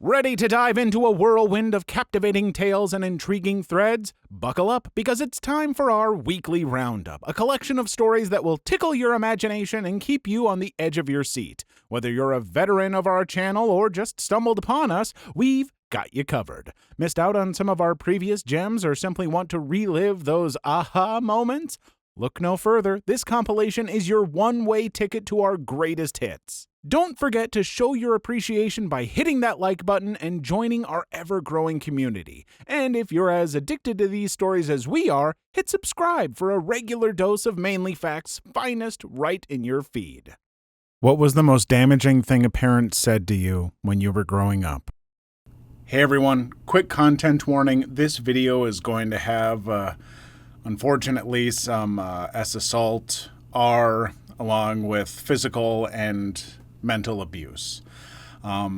Ready to dive into a whirlwind of captivating tales and intriguing threads? Buckle up, because it's time for our weekly roundup, a collection of stories that will tickle your imagination and keep you on the edge of your seat. Whether you're a veteran of our channel or just stumbled upon us, we've got you covered. Missed out on some of our previous gems or simply want to relive those aha moments? Look no further. This compilation is your one-way ticket to our greatest hits. Don't forget to show your appreciation by hitting that like button and joining our ever-growing community. And if you're as addicted to these stories as we are, hit subscribe for a regular dose of Mainly Facts' finest right in your feed. What was the most damaging thing a parent said to you when you were growing up? Hey everyone, quick content warning. This video is going to have, unfortunately, some S-assault, R, along with physical and mental abuse. A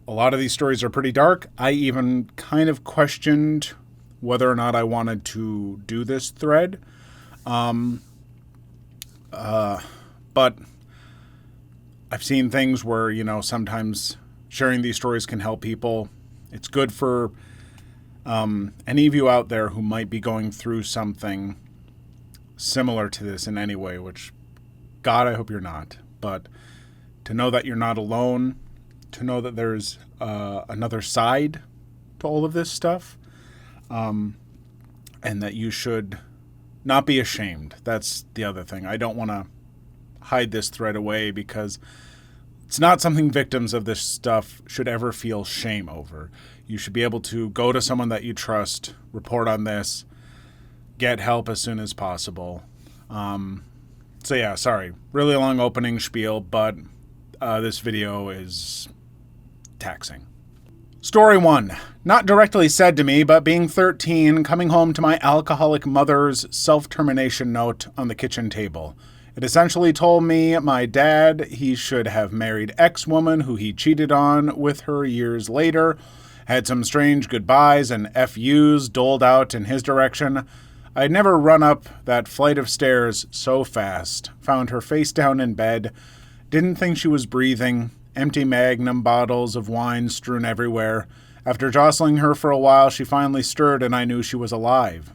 lot of these stories are pretty dark. I even kind of questioned whether or not I wanted to do this thread. But I've seen things where, sometimes sharing these stories can help people. It's good for any of you out there who might be going through something similar to this in any way, which, God, I hope you're not. But to know that you're not alone, to know that there's another side to all of this stuff, and that you should not be ashamed. That's the other thing. I don't want to hide this thread away because it's not something victims of this stuff should ever feel shame over. You should be able to go to someone that you trust, report on this, get help as soon as possible. So yeah, sorry. Really long opening spiel, but this video is taxing. Story 1. Not directly said to me, but being 13, coming home to my alcoholic mother's self-termination note on the kitchen table. It essentially told me my dad, he should have married ex-woman who he cheated on with her years later, had some strange goodbyes and FUs doled out in his direction. I'd never run up that flight of stairs so fast, found her face down in bed, didn't think she was breathing, empty Magnum bottles of wine strewn everywhere. After jostling her for a while, she finally stirred and I knew she was alive.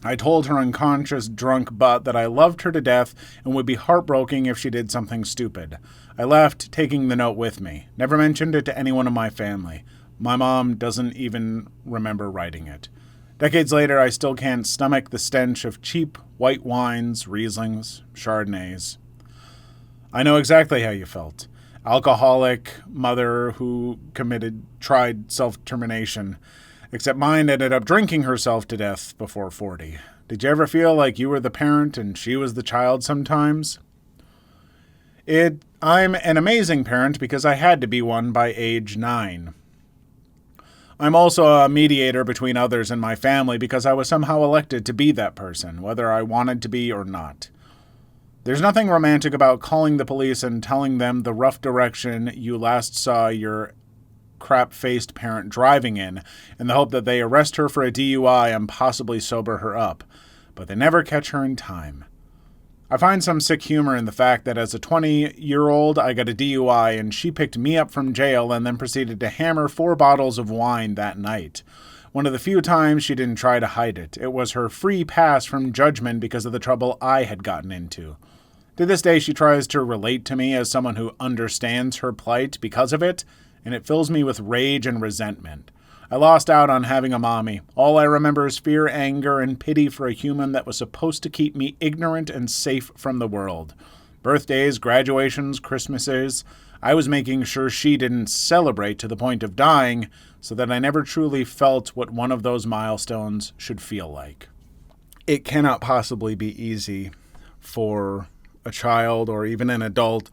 I told her unconscious, drunk butt that I loved her to death and would be heartbroken if she did something stupid. I left, taking the note with me. Never mentioned it to anyone in my family. My mom doesn't even remember writing it. Decades later, I still can't stomach the stench of cheap white wines, Rieslings, Chardonnays. I know exactly how you felt. Alcoholic mother who tried self-termination, except mine ended up drinking herself to death before 40. Did you ever feel like you were the parent and she was the child sometimes? I'm an amazing parent because I had to be one by age 9. I'm also a mediator between others in my family because I was somehow elected to be that person, whether I wanted to be or not. There's nothing romantic about calling the police and telling them the rough direction you last saw your crap-faced parent driving in the hope that they arrest her for a DUI and possibly sober her up, but they never catch her in time. I find some sick humor in the fact that as a 20-year-old, I got a DUI and she picked me up from jail and then proceeded to hammer 4 bottles of wine that night. One of the few times she didn't try to hide it. It was her free pass from judgment because of the trouble I had gotten into. To this day, she tries to relate to me as someone who understands her plight because of it, and it fills me with rage and resentment. I lost out on having a mommy. All I remember is fear, anger, and pity for a human that was supposed to keep me ignorant and safe from the world. Birthdays, graduations, Christmases, I was making sure she didn't celebrate to the point of dying so that I never truly felt what one of those milestones should feel like. It cannot possibly be easy for a child or even an adult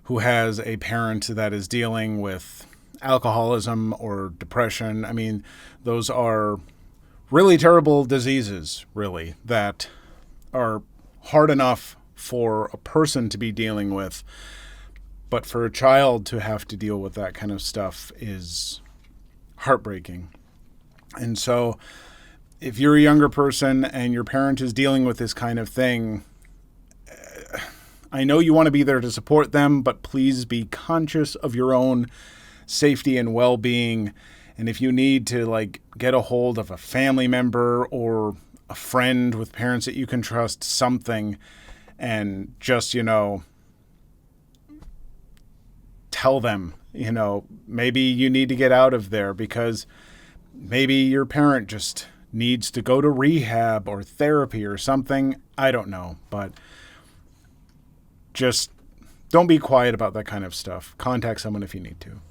who has a parent that is dealing with alcoholism or depression. I mean, those are really terrible diseases, really, that are hard enough for a person to be dealing with. But for a child to have to deal with that kind of stuff is heartbreaking. And so if you're a younger person and your parent is dealing with this kind of thing, I know you want to be there to support them, but please be conscious of your own safety and well-being. And if you need to like get a hold of a family member or a friend with parents that you can trust, something, and just, tell them, maybe you need to get out of there because maybe your parent just needs to go to rehab or therapy or something. I don't know, but just don't be quiet about that kind of stuff. Contact someone if you need to.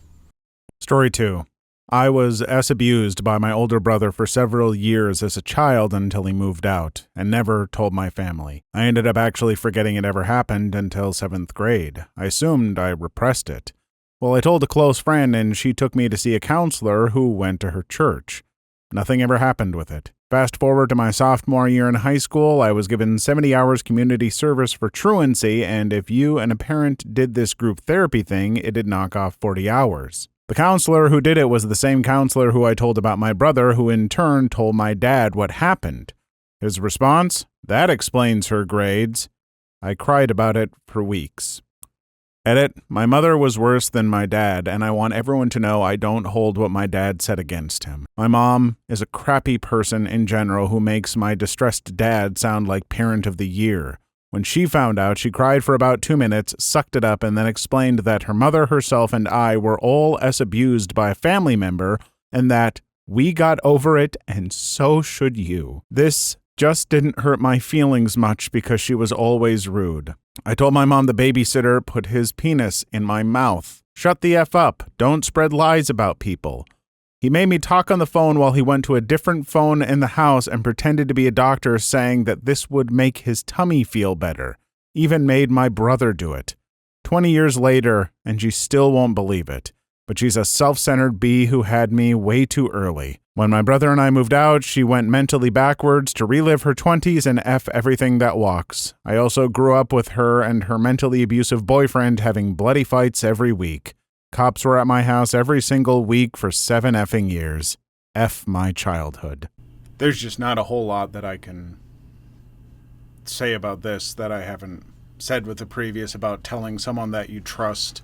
Story 2. I was abused by my older brother for several years as a child until he moved out and never told my family. I ended up actually forgetting it ever happened until 7th grade. I assumed I repressed it. Well, I told a close friend and she took me to see a counselor who went to her church. Nothing ever happened with it. Fast forward to my sophomore year in high school, I was given 70 hours community service for truancy, and if you and a parent did this group therapy thing, it'd knock off 40 hours. The counselor who did it was the same counselor who I told about my brother, who in turn told my dad what happened. His response? That explains her grades. I cried about it for weeks. Edit, my mother was worse than my dad, and I want everyone to know I don't hold what my dad said against him. My mom is a crappy person in general who makes my distressed dad sound like parent of the year. When she found out, she cried for about 2 minutes, sucked it up, and then explained that her mother, herself, and I were all abused by a family member, and that we got over it, and so should you. This just didn't hurt my feelings much because she was always rude. I told my mom the babysitter put his penis in my mouth. Shut the F up. Don't spread lies about people. He made me talk on the phone while he went to a different phone in the house and pretended to be a doctor, saying that this would make his tummy feel better. Even made my brother do it. 20 years later, and she still won't believe it. But she's a self-centered bee who had me way too early. When my brother and I moved out, she went mentally backwards to relive her 20s and F everything that walks. I also grew up with her and her mentally abusive boyfriend having bloody fights every week. Cops were at my house every single week for 7 effing years. F my childhood. There's just not a whole lot that I can say about this that I haven't said with the previous about telling someone that you trust.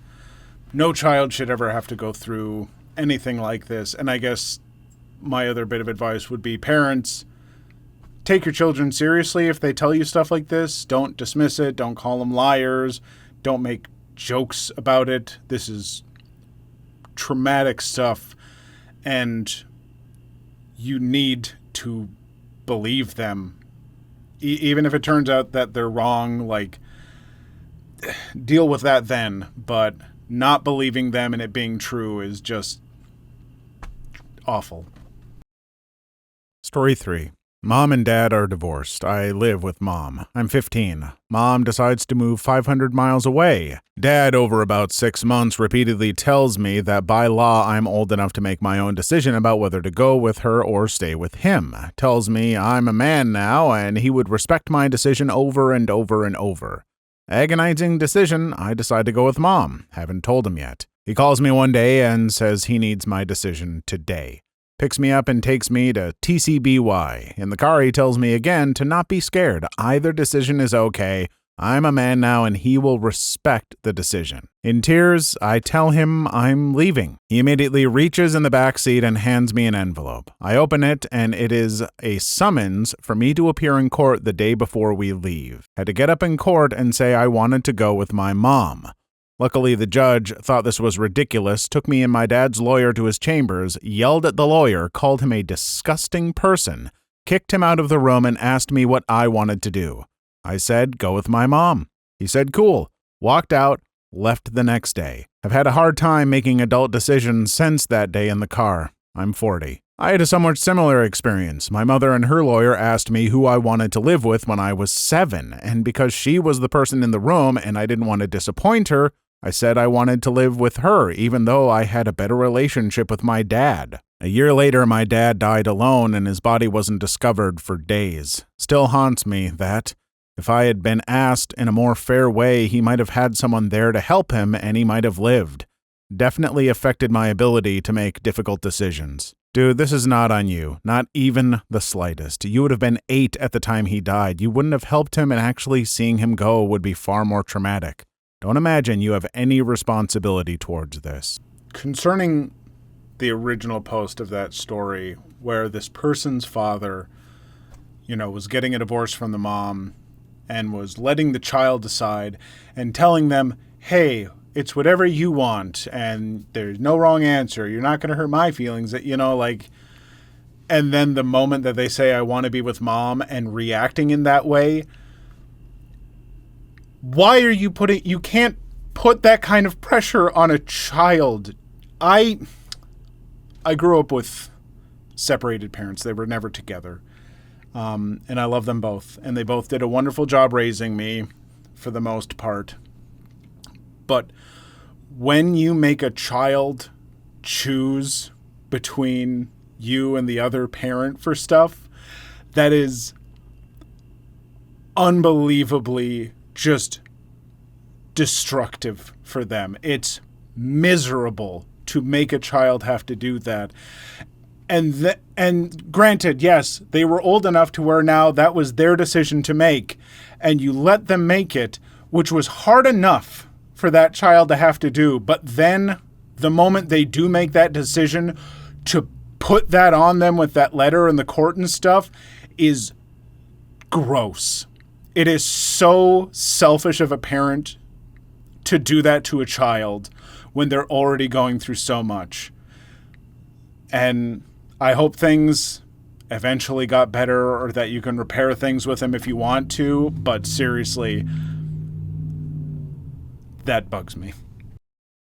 No child should ever have to go through anything like this. And I guess my other bit of advice would be, parents, take your children seriously if they tell you stuff like this. Don't dismiss it. Don't call them liars. Don't make jokes about it. This is traumatic stuff, and you need to believe them. Even if it turns out that they're wrong, like, deal with that then. But not believing them and it being true is just awful. Story 3. Mom and Dad are divorced. I live with Mom. I'm 15. Mom decides to move 500 miles away. Dad, over about 6 months, repeatedly tells me that by law I'm old enough to make my own decision about whether to go with her or stay with him. Tells me I'm a man now and he would respect my decision over and over and over. Agonizing decision, I decide to go with Mom. Haven't told him yet. He calls me one day and says he needs my decision today. Picks me up and takes me to TCBY. In the car, he tells me again to not be scared. Either decision is okay. I'm a man now and he will respect the decision. In tears, I tell him I'm leaving. He immediately reaches in the back seat and hands me an envelope. I open it and it is a summons for me to appear in court the day before we leave. Had to get up in court and say I wanted to go with my mom. Luckily, the judge thought this was ridiculous, took me and my dad's lawyer to his chambers, yelled at the lawyer, called him a disgusting person, kicked him out of the room, and asked me what I wanted to do. I said, go with my mom. He said, cool. Walked out, left the next day. I've had a hard time making adult decisions since that day in the car. I'm 40. I had a somewhat similar experience. My mother and her lawyer asked me who I wanted to live with when I was 7, and because she was the person in the room and I didn't want to disappoint her, I said I wanted to live with her, even though I had a better relationship with my dad. A year later, my dad died alone and his body wasn't discovered for days. Still haunts me that, if I had been asked in a more fair way, he might have had someone there to help him and he might have lived. Definitely affected my ability to make difficult decisions. Dude, this is not on you. Not even the slightest. You would have been 8 at the time he died. You wouldn't have helped him, and actually seeing him go would be far more traumatic. Don't imagine you have any responsibility towards this. concerning the original post of that story where this person's father, was getting a divorce from the mom and was letting the child decide and telling them, hey, it's whatever you want and there's no wrong answer. You're not going to hurt my feelings. And then the moment that they say, I want to be with mom, and reacting in that way, why are you you can't put that kind of pressure on a child. I grew up with separated parents. They were never together. And I love them both. And they both did a wonderful job raising me for the most part. But when you make a child choose between you and the other parent for stuff, that is unbelievably just destructive for them. It's miserable to make a child have to do that. And granted, yes, they were old enough to where now that was their decision to make, and you let them make it, which was hard enough for that child to have to do. But then the moment they do make that decision, to put that on them with that letter and the court and stuff is gross. It is so selfish of a parent to do that to a child when they're already going through so much. And I hope things eventually got better, or that you can repair things with them if you want to, but seriously, that bugs me.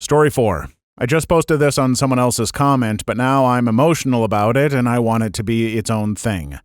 Story 4. I just posted this on someone else's comment, but now I'm emotional about it and I want it to be its own thing.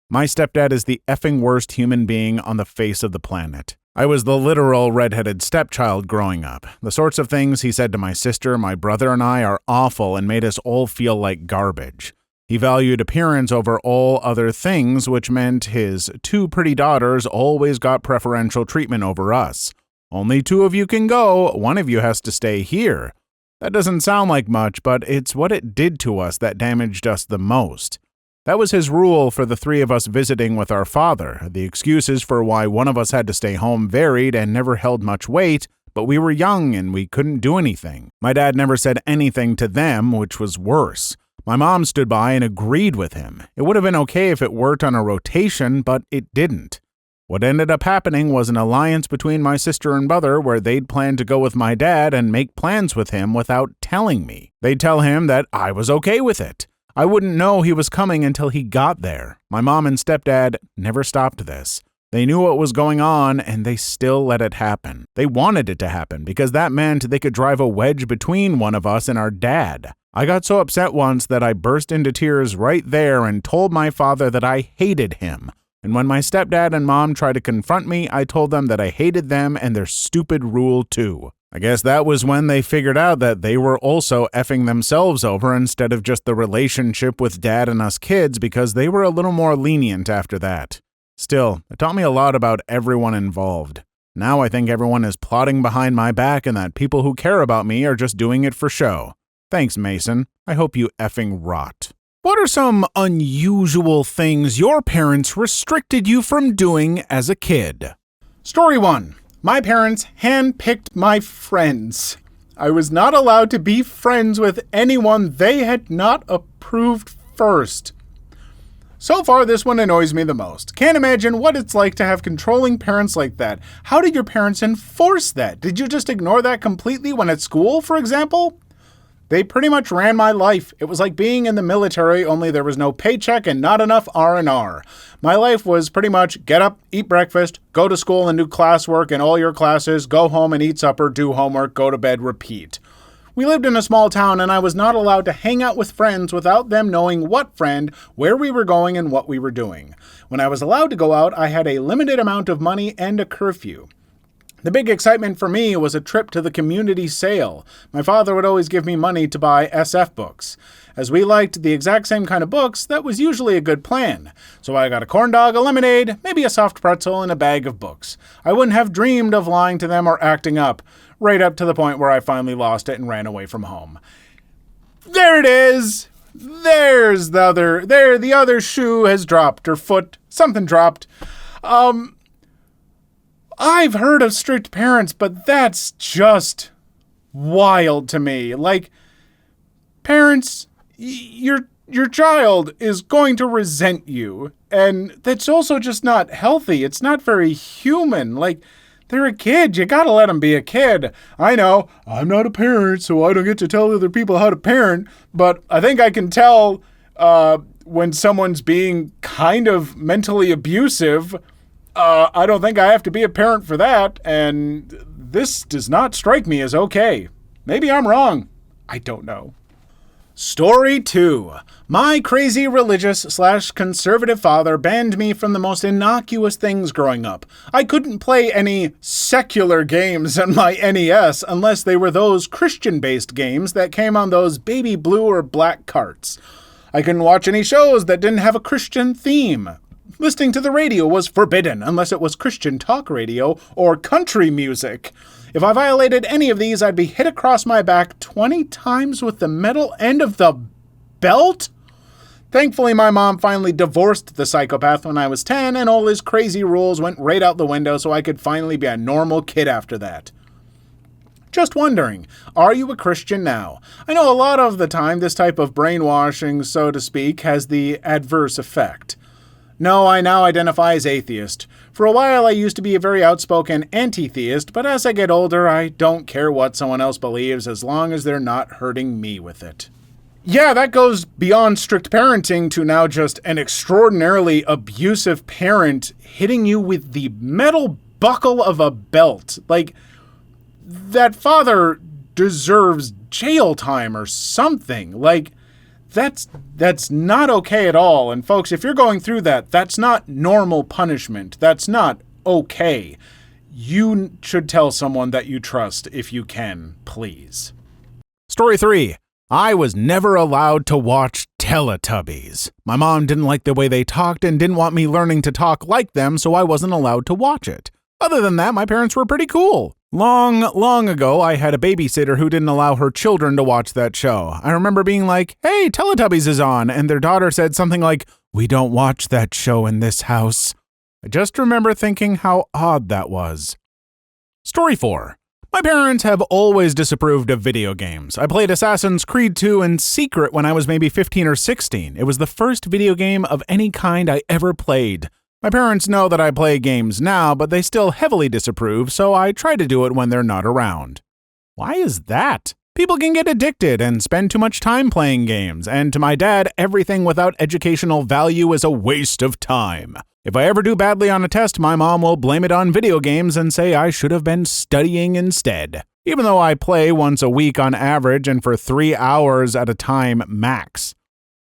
My stepdad is the effing worst human being on the face of the planet. I was the literal redheaded stepchild growing up. The sorts of things he said to my sister, my brother, and I are awful and made us all feel like garbage. He valued appearance over all other things, which meant his 2 pretty daughters always got preferential treatment over us. Only 2 of you can go, one of you has to stay here. That doesn't sound like much, but it's what it did to us that damaged us the most. That was his rule for the 3 of us visiting with our father. The excuses for why one of us had to stay home varied and never held much weight, but we were young and we couldn't do anything. My dad never said anything to them, which was worse. My mom stood by and agreed with him. It would have been okay if it worked on a rotation, but it didn't. What ended up happening was an alliance between my sister and brother where they'd plan to go with my dad and make plans with him without telling me. They'd tell him that I was okay with it. I wouldn't know he was coming until he got there. My mom and stepdad never stopped this. They knew what was going on, and they still let it happen. They wanted it to happen because that meant they could drive a wedge between one of us and our dad. I got so upset once that I burst into tears right there and told my father that I hated him. And when my stepdad and mom tried to confront me, I told them that I hated them and their stupid rule too. I guess that was when they figured out that they were also effing themselves over instead of just the relationship with dad and us kids, because they were a little more lenient after that. Still, it taught me a lot about everyone involved. Now I think everyone is plotting behind my back and that people who care about me are just doing it for show. Thanks, Mason. I hope you effing rot. What are some unusual things your parents restricted you from doing as a kid? Story 1. My parents handpicked my friends. I was not allowed to be friends with anyone they had not approved first. So far, this one annoys me the most. Can't imagine what it's like to have controlling parents like that. How did your parents enforce that? Did you just ignore that completely when at school, for example? They pretty much ran my life. It was like being in the military, only there was no paycheck and not enough R&R. My life was pretty much get up, eat breakfast, go to school and do classwork in all your classes, go home and eat supper, do homework, go to bed, repeat. We lived in a small town and I was not allowed to hang out with friends without them knowing what friend, where we were going, and what we were doing. When I was allowed to go out, I had a limited amount of money and a curfew. The big excitement for me was a trip to the community sale. My father would always give me money to buy SF books. As we liked the exact same kind of books, that was usually a good plan. So I got a corn dog, a lemonade, maybe a soft pretzel, and a bag of books. I wouldn't have dreamed of lying to them or acting up, right up to the point where I finally lost it and ran away from home. There it is! There's the other shoe has dropped, or foot, something dropped. I've heard of strict parents, but that's just wild to me. Like, parents, your child is going to resent you. And that's also just not healthy. It's not very human. Like, they're a kid. You gotta let them be a kid. I know, I'm not a parent, so I don't get to tell other people how to parent, but I think I can tell when someone's being kind of mentally abusive. I don't think I have to be a parent for that, and this does not strike me as okay. Maybe I'm wrong. I don't know. Story 2. My crazy religious/conservative father banned me from the most innocuous things growing up. I couldn't play any secular games on my NES unless they were those Christian-based games that came on those baby blue or black carts. I couldn't watch any shows that didn't have a Christian theme. Listening to the radio was forbidden unless it was Christian talk radio or country music. If I violated any of these, I'd be hit across my back 20 times with the metal end of the belt? Thankfully, my mom finally divorced the psychopath when I was 10, and all his crazy rules went right out the window so I could finally be a normal kid after that. Just wondering, are you a Christian now? I know a lot of the time this type of brainwashing, so to speak, has the adverse effect. No, I now identify as atheist. For a while, I used to be a very outspoken anti-theist, but as I get older, I don't care what someone else believes as long as they're not hurting me with it. Yeah, that goes beyond strict parenting to now just an extraordinarily abusive parent hitting you with the metal buckle of a belt. Like, that father deserves jail time or something. Like, that's not okay at all. And folks, if you're going through that, that's not normal punishment. That's not okay. You should tell someone that you trust if you can, please. Story 3. I was never allowed to watch Teletubbies. My mom didn't like the way they talked and didn't want me learning to talk like them, so I wasn't allowed to watch it. Other than that, my parents were pretty cool. Long ago, I had a babysitter who didn't allow her children to watch that show. I remember being like, hey, Teletubbies is on, and their daughter said something like, we don't watch that show in this house. I just remember thinking how odd that was. Story 4. My parents have always disapproved of video games. I played Assassin's Creed 2 in secret when I was maybe 15 or 16. It was the first video game of any kind I ever played. My parents know that I play games now, but they still heavily disapprove, so I try to do it when they're not around. Why is that? People can get addicted and spend too much time playing games, and to my dad, everything without educational value is a waste of time. If I ever do badly on a test, my mom will blame it on video games and say I should have been studying instead. Even though I play once a week on average and for 3 hours at a time max.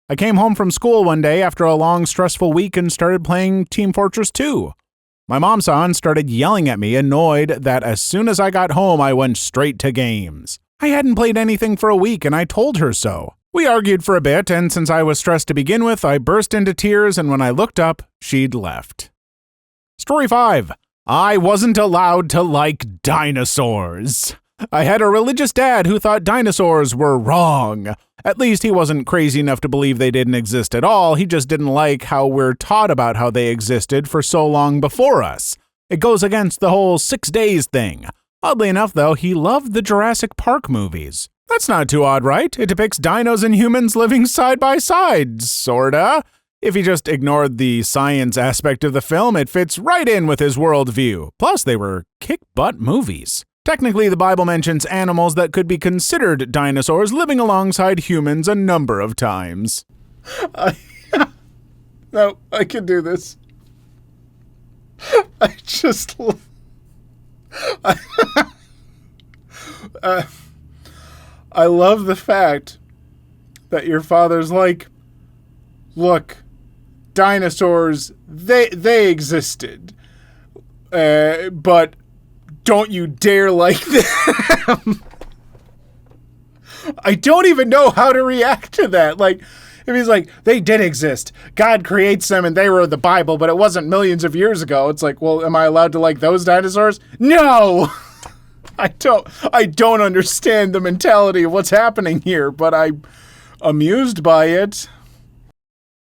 I came home from school one day after a long, stressful week and started playing Team Fortress 2. My mom saw and started yelling at me, annoyed that as soon as I got home, I went straight to games. I hadn't played anything for a week, and I told her so. We argued for a bit, and since I was stressed to begin with, I burst into tears, and when I looked up, she'd left. Story 5. I wasn't allowed to like dinosaurs. I had a religious dad who thought dinosaurs were wrong. At least he wasn't crazy enough to believe they didn't exist at all, he just didn't like how we're taught about how they existed for so long before us. It goes against the whole 6 days thing. Oddly enough, though, he loved the Jurassic Park movies. That's not too odd, right? It depicts dinos and humans living side by side, sorta. If he just ignored the science aspect of the film, it fits right in with his worldview. Plus, they were kick-butt movies. Technically, the Bible mentions animals that could be considered dinosaurs living alongside humans a number of times. No, I can do this. I just... I love the fact that your father's like, look, dinosaurs, they existed, but don't you dare like them. I don't even know how to react to that. Like, if he's like, they did exist. God creates them and they were the Bible, but it wasn't millions of years ago. It's like, well, am I allowed to like those dinosaurs? No! I don't understand the mentality of what's happening here, but I'm amused by it.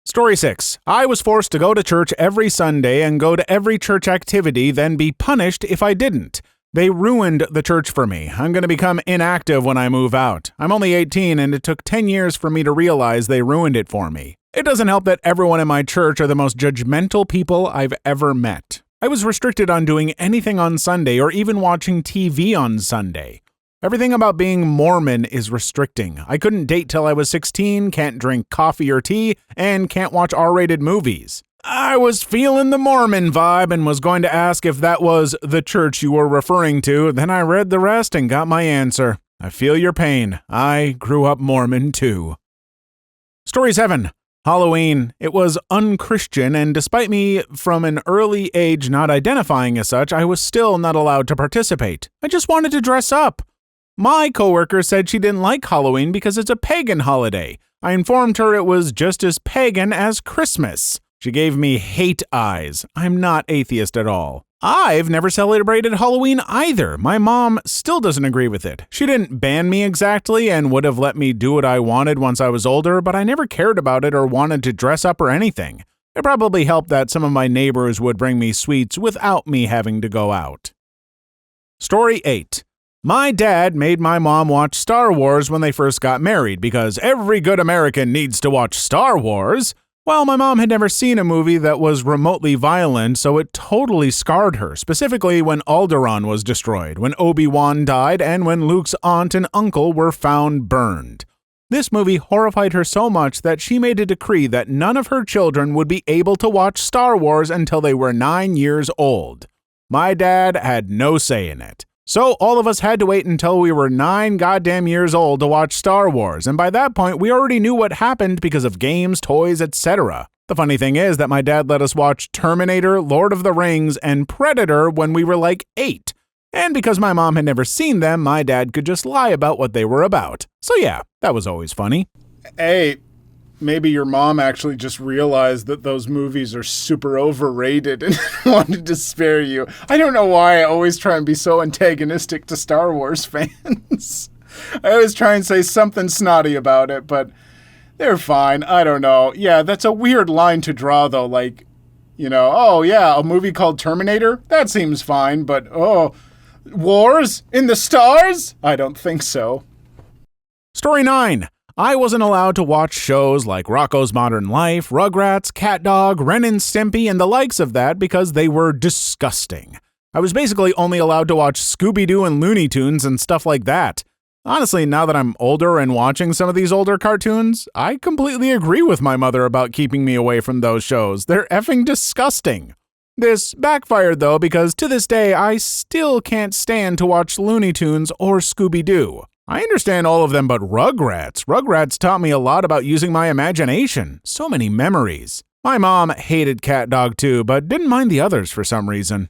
Story 6. I was forced to go to church every Sunday and go to every church activity, then be punished if I didn't. They ruined the church for me. I'm going to become inactive when I move out. I'm only 18 and it took 10 years for me to realize they ruined it for me. It doesn't help that everyone in my church are the most judgmental people I've ever met. I was restricted on doing anything on Sunday or even watching TV on Sunday. Everything about being Mormon is restricting. I couldn't date till I was 16, can't drink coffee or tea, and can't watch R-rated movies. I was feeling the Mormon vibe and was going to ask if that was the church you were referring to. Then I read the rest and got my answer. I feel your pain. I grew up Mormon too. Story 7. Halloween. It was unchristian, and despite me from an early age not identifying as such, I was still not allowed to participate. I just wanted to dress up. My coworker said she didn't like Halloween because it's a pagan holiday. I informed her it was just as pagan as Christmas. She gave me hate eyes. I'm not atheist at all. I've never celebrated Halloween either. My mom still doesn't agree with it. She didn't ban me exactly and would have let me do what I wanted once I was older, but I never cared about it or wanted to dress up or anything. It probably helped that some of my neighbors would bring me sweets without me having to go out. Story 8. My dad made my mom watch Star Wars when they first got married because every good American needs to watch Star Wars. Well, my mom had never seen a movie that was remotely violent, so it totally scarred her, specifically when Alderaan was destroyed, when Obi-Wan died, and when Luke's aunt and uncle were found burned. This movie horrified her so much that she made a decree that none of her children would be able to watch Star Wars until they were 9 years old. My dad had no say in it. So all of us had to wait until we were 9 goddamn years old to watch Star Wars, and by that point we already knew what happened because of games, toys, etc. The funny thing is that my dad let us watch Terminator, Lord of the Rings, and Predator when we were like 8. And because my mom had never seen them, my dad could just lie about what they were about. So yeah, that was always funny. Hey, maybe your mom actually just realized that those movies are super overrated and wanted to spare you. I don't know why I always try and be so antagonistic to Star Wars fans. I always try and say something snotty about it, but they're fine. I don't know. Yeah, that's a weird line to draw, though. Like, oh yeah, a movie called Terminator? That seems fine, but wars in the stars? I don't think so. Story 9. I wasn't allowed to watch shows like Rocko's Modern Life, Rugrats, CatDog, Ren and Stimpy, and the likes of that because they were disgusting. I was basically only allowed to watch Scooby-Doo and Looney Tunes and stuff like that. Honestly, now that I'm older and watching some of these older cartoons, I completely agree with my mother about keeping me away from those shows. They're effing disgusting. This backfired though because to this day I still can't stand to watch Looney Tunes or Scooby-Doo. I understand all of them but Rugrats taught me a lot about using my imagination. So many memories. My mom hated CatDog too, but didn't mind the others for some reason.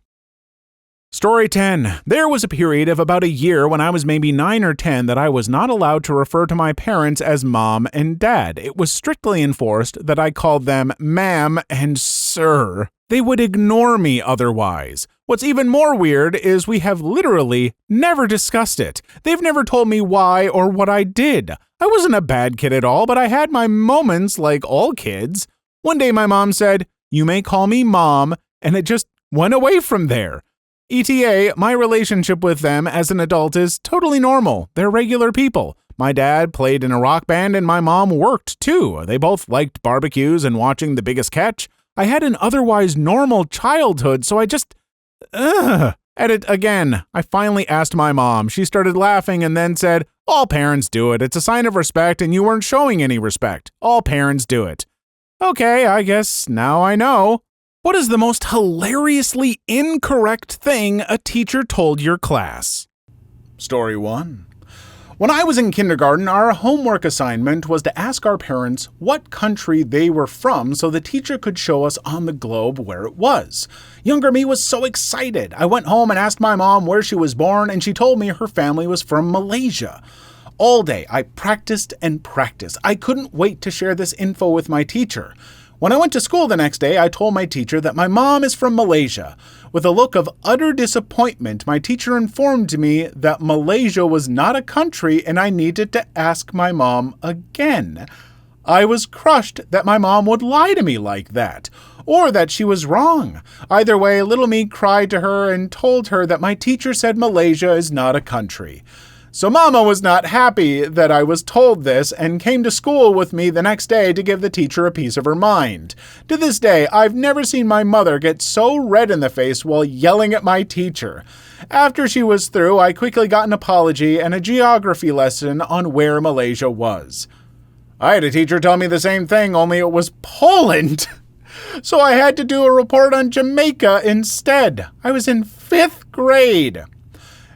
Story 10. There was a period of about a year when I was maybe 9 or 10 that I was not allowed to refer to my parents as mom and dad. It was strictly enforced that I called them ma'am and sir. They would ignore me otherwise. What's even more weird is we have literally never discussed it. They've never told me why or what I did. I wasn't a bad kid at all, but I had my moments like all kids. One day my mom said, "You may call me mom," and it just went away from there. ETA, my relationship with them as an adult is totally normal. They're regular people. My dad played in a rock band and my mom worked too. They both liked barbecues and watching The Biggest Catch. I had an otherwise normal childhood, so I just... Edit again. I finally asked my mom. She started laughing and then said, "All parents do it. It's a sign of respect and you weren't showing any respect. All parents do it." Okay, I guess now I know. What is the most hilariously incorrect thing a teacher told your class? Story 1. When I was in kindergarten, our homework assignment was to ask our parents what country they were from so the teacher could show us on the globe where it was. Younger me was so excited. I went home and asked my mom where she was born, and she told me her family was from Malaysia. All day, I practiced and practiced. I couldn't wait to share this info with my teacher. When I went to school the next day, I told my teacher that my mom is from Malaysia. With a look of utter disappointment, my teacher informed me that Malaysia was not a country and I needed to ask my mom again. I was crushed that my mom would lie to me like that. or that she was wrong. Either way, little me cried to her and told her that my teacher said Malaysia is not a country. So Mama was not happy that I was told this and came to school with me the next day to give the teacher a piece of her mind. To this day, I've never seen my mother get so red in the face while yelling at my teacher. After she was through, I quickly got an apology and a geography lesson on where Malaysia was. I had a teacher tell me the same thing, only it was Poland. So I had to do a report on Jamaica instead. I was in 5th grade.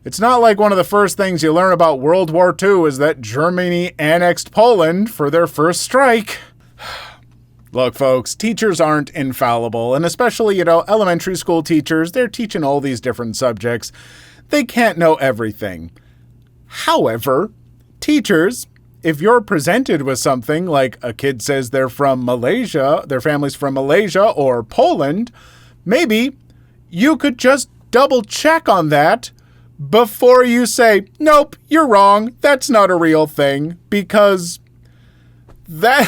It's not like one of the first things you learn about World War II is that Germany annexed Poland for their first strike. Look, folks, teachers aren't infallible, and especially, elementary school teachers, they're teaching all these different subjects. They can't know everything. However, teachers, if you're presented with something like a kid says they're from Malaysia, their family's from Malaysia or Poland, maybe you could just double check on that before you say, nope, you're wrong, that's not a real thing, because that...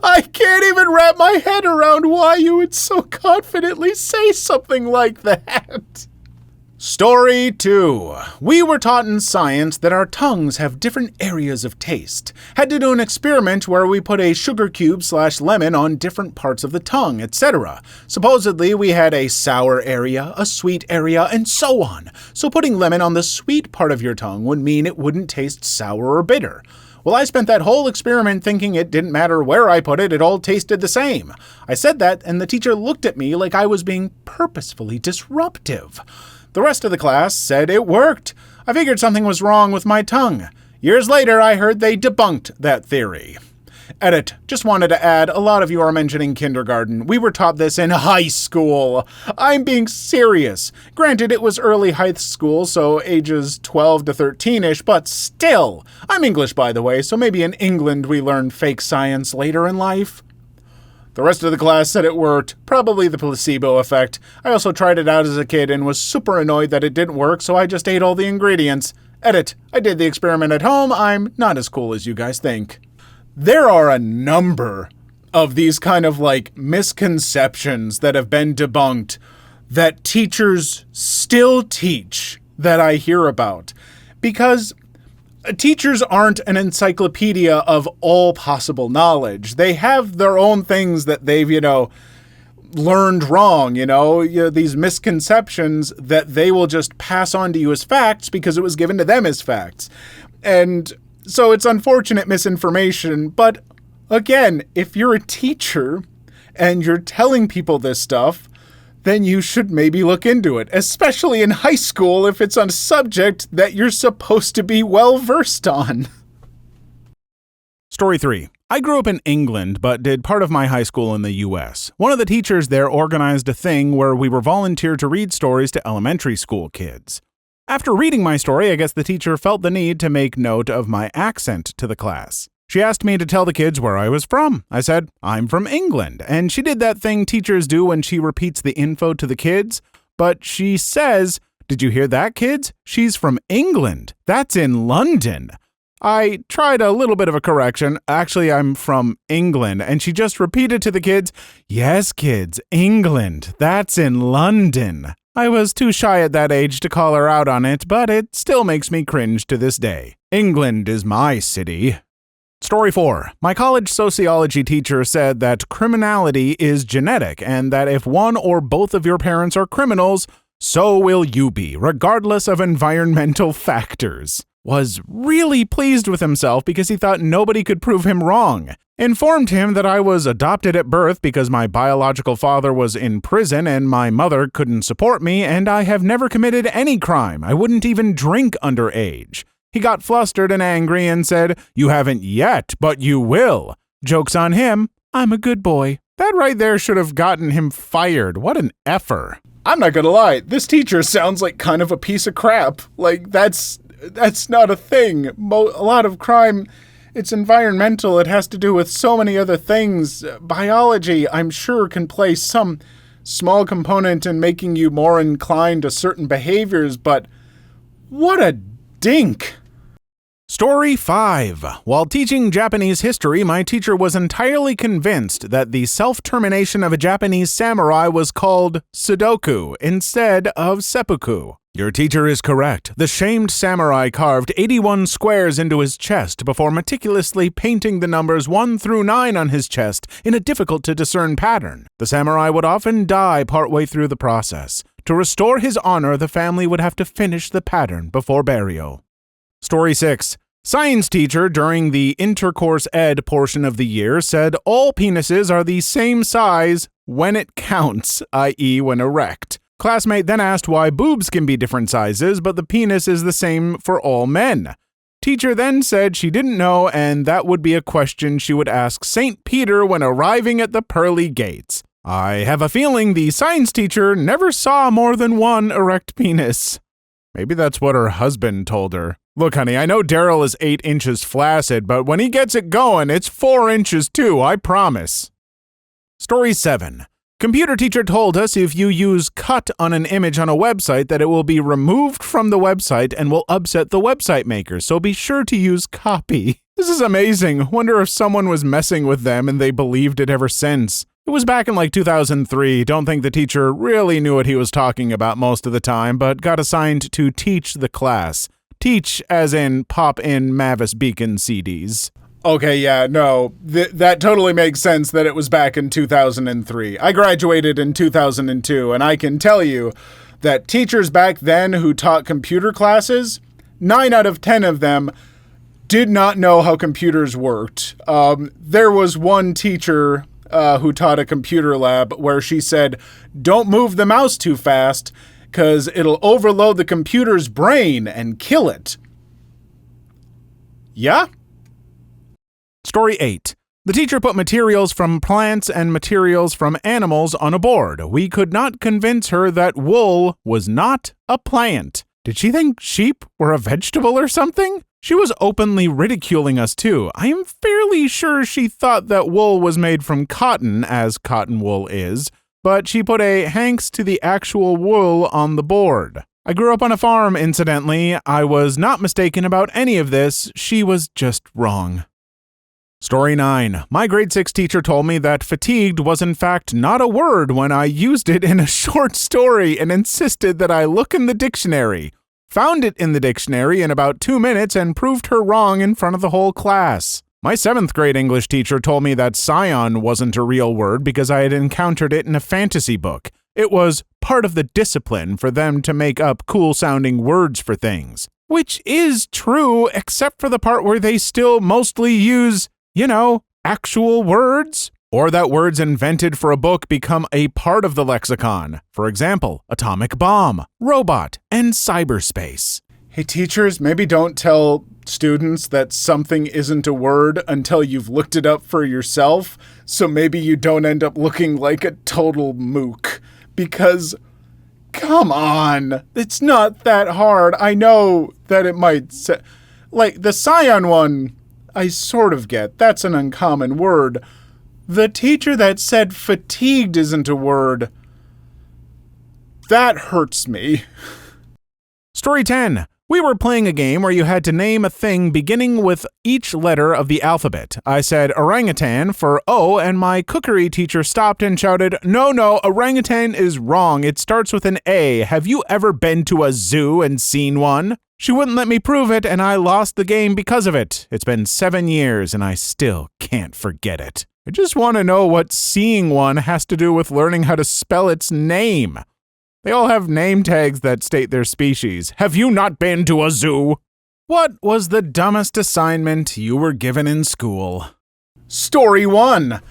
I can't even wrap my head around why you would so confidently say something like that. Story 2. We were taught in science that our tongues have different areas of taste. Had to do an experiment where we put a sugar cube/lemon on different parts of the tongue, etc. Supposedly, we had a sour area, a sweet area, and so on. So putting lemon on the sweet part of your tongue would mean it wouldn't taste sour or bitter. Well, I spent that whole experiment thinking it didn't matter where I put it, it all tasted the same. I said that, and the teacher looked at me like I was being purposefully disruptive. The rest of the class said it worked. I figured something was wrong with my tongue. Years later, I heard they debunked that theory. Edit. Just wanted to add, a lot of you are mentioning kindergarten. We were taught this in high school. I'm being serious. Granted, it was early high school, so ages 12 to 13-ish, but still. I'm English, by the way, so maybe in England we learned fake science later in life. The rest of the class said it worked, probably the placebo effect. I also tried it out as a kid and was super annoyed that it didn't work, so I just ate all the ingredients. Edit. I did the experiment at home. I'm not as cool as you guys think. There are a number of these kind of misconceptions that have been debunked that teachers still teach that I hear about. Because teachers aren't an encyclopedia of all possible knowledge. They have their own things that they've, learned wrong, these misconceptions that they will just pass on to you as facts because it was given to them as facts. And so it's unfortunate misinformation, but again, if you're a teacher and you're telling people this stuff, then you should maybe look into it, especially in high school if it's on a subject that you're supposed to be well-versed on. Story 3. I grew up in England, but did part of my high school in the US. One of the teachers there organized a thing where we were volunteered to read stories to elementary school kids. After reading my story, I guess the teacher felt the need to make note of my accent to the class. She asked me to tell the kids where I was from. I said, I'm from England, and she did that thing teachers do when she repeats the info to the kids. But she says, did you hear that, kids? She's from England. That's in London. I tried a little bit of a correction. Actually, I'm from England, and she just repeated to the kids, yes, kids, England. That's in London. I was too shy at that age to call her out on it, but it still makes me cringe to this day. England is my city. Story 4. My college sociology teacher said that criminality is genetic and that if one or both of your parents are criminals, so will you be, regardless of environmental factors. Was really pleased with himself because he thought nobody could prove him wrong. Informed him that I was adopted at birth because my biological father was in prison and my mother couldn't support me, and I have never committed any crime. I wouldn't even drink underage. He got flustered and angry and said, you haven't yet, but you will. Joke's on him. I'm a good boy. That right there should have gotten him fired. What an effer. I'm not gonna lie, this teacher sounds like kind of a piece of crap. That's not a thing. A lot of crime, it's environmental. It has to do with so many other things. Biology, I'm sure, can play some small component in making you more inclined to certain behaviors, but what a dink. Story 5. While teaching Japanese history, my teacher was entirely convinced that the self-termination of a Japanese samurai was called Sudoku instead of seppuku. Your teacher is correct. The shamed samurai carved 81 squares into his chest before meticulously painting the numbers 1 through 9 on his chest in a difficult-to-discern pattern. The samurai would often die partway through the process. To restore his honor, the family would have to finish the pattern before burial. Story 6. Science teacher during the intercourse ed portion of the year said all penises are the same size when it counts, i.e. when erect. Classmate then asked why boobs can be different sizes, but the penis is the same for all men. Teacher then said she didn't know, and that would be a question she would ask St. Peter when arriving at the pearly gates. I have a feeling the science teacher never saw more than one erect penis. Maybe that's what her husband told her. Look, honey, I know Daryl is 8 inches flaccid, but when he gets it going, it's 4 inches too, I promise. Story 7. Computer teacher told us if you use cut on an image on a website that it will be removed from the website and will upset the website maker, so be sure to use copy. This is amazing. Wonder if someone was messing with them and they believed it ever since. It was back in like 2003. Don't think the teacher really knew what he was talking about most of the time, but got assigned to teach the class. Teach as in pop in Mavis Beacon CDs. Okay, yeah, no, that totally makes sense that it was back in 2003. I graduated in 2002, and I can tell you that teachers back then who taught computer classes, 9 out of 10 of them did not know how computers worked. There was one teacher who taught a computer lab where she said, "Don't move the mouse too fast, because it'll overload the computer's brain and kill it." Yeah? Story 8. The teacher put materials from plants and materials from animals on a board. We could not convince her that wool was not a plant. Did she think sheep were a vegetable or something? She was openly ridiculing us too. I am fairly sure she thought that wool was made from cotton, as cotton wool is, but she put a "Hanks to the actual wool" on the board. I grew up on a farm, incidentally. I was not mistaken about any of this. She was just wrong. Story 9. My grade 6 teacher told me that fatigued was in fact not a word when I used it in a short story and insisted that I look in the dictionary. Found it in the dictionary in about 2 minutes and proved her wrong in front of the whole class. My 7th grade English teacher told me that scion wasn't a real word because I had encountered it in a fantasy book. It was part of the discipline for them to make up cool-sounding words for things. Which is true, except for the part where they still mostly use, actual words. Or that words invented for a book become a part of the lexicon. For example, atomic bomb, robot, and cyberspace. Hey teachers, maybe don't tell students that something isn't a word until you've looked it up for yourself, so maybe you don't end up looking like a total mook. Because, come on, it's not that hard. I know that it might say, like the scion one, I sort of get. That's an uncommon word. The teacher that said fatigued isn't a word, that hurts me. Story 10. We were playing a game where you had to name a thing beginning with each letter of the alphabet. I said orangutan for O, and my cookery teacher stopped and shouted, No, orangutan is wrong. It starts with an A. Have you ever been to a zoo and seen one? She wouldn't let me prove it, and I lost the game because of it. It's been 7 years, and I still can't forget it. I just want to know what seeing one has to do with learning how to spell its name. They all have name tags that state their species. Have you not been to a zoo? What was the dumbest assignment you were given in school? Story 1.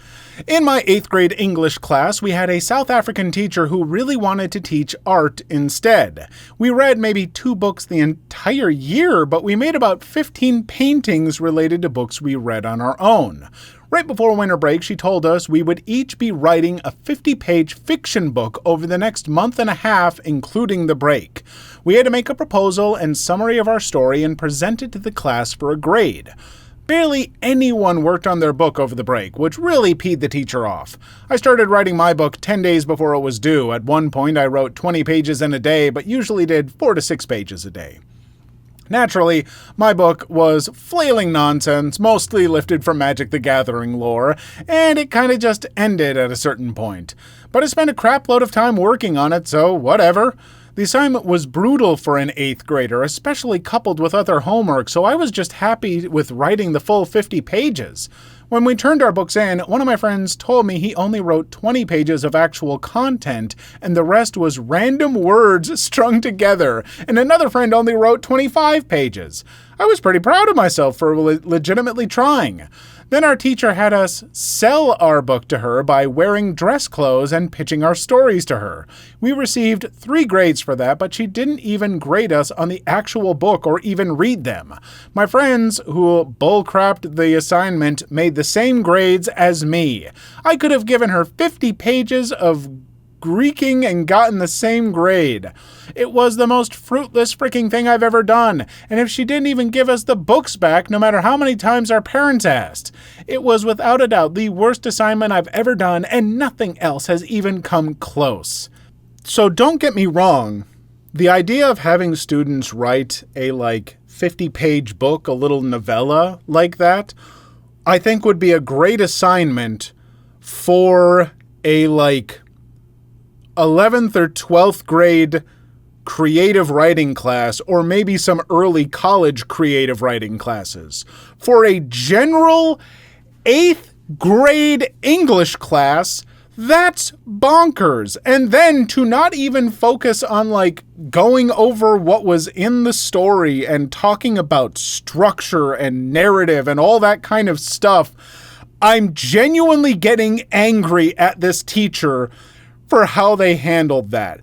In my 8th grade English class, we had a South African teacher who really wanted to teach art instead. We read maybe 2 books the entire year, but we made about 15 paintings related to books we read on our own. Right before winter break, she told us we would each be writing a 50-page fiction book over the next month and a half, including the break. We had to make a proposal and summary of our story and present it to the class for a grade. Barely anyone worked on their book over the break, which really peed the teacher off. I started writing my book 10 days before it was due. At one point, I wrote 20 pages in a day, but usually did 4 to 6 pages a day. Naturally, my book was flailing nonsense, mostly lifted from Magic the Gathering lore, and it kind of just ended at a certain point. But I spent a crap load of time working on it, so whatever. The assignment was brutal for an 8th grader, especially coupled with other homework, so I was just happy with writing the full 50 pages. When we turned our books in, one of my friends told me he only wrote 20 pages of actual content, and the rest was random words strung together, and another friend only wrote 25 pages. I was pretty proud of myself for legitimately trying. Then our teacher had us sell our book to her by wearing dress clothes and pitching our stories to her. We received 3 grades for that, but she didn't even grade us on the actual book or even read them. My friends who bullcrapped the assignment made the same grades as me. I could have given her 50 pages of Greeking and gotten the same grade. It was the most fruitless freaking thing I've ever done, and if she didn't even give us the books back, no matter how many times our parents asked, it was without a doubt the worst assignment I've ever done, and nothing else has even come close. So don't get me wrong, the idea of having students write a 50-page book, a little novella like that, I think would be a great assignment for a 11th or 12th grade creative writing class, or maybe some early college creative writing classes. For a general 8th grade English class, that's bonkers. And then to not even focus on going over what was in the story and talking about structure and narrative and all that kind of stuff, I'm genuinely getting angry at this teacher for how they handled that.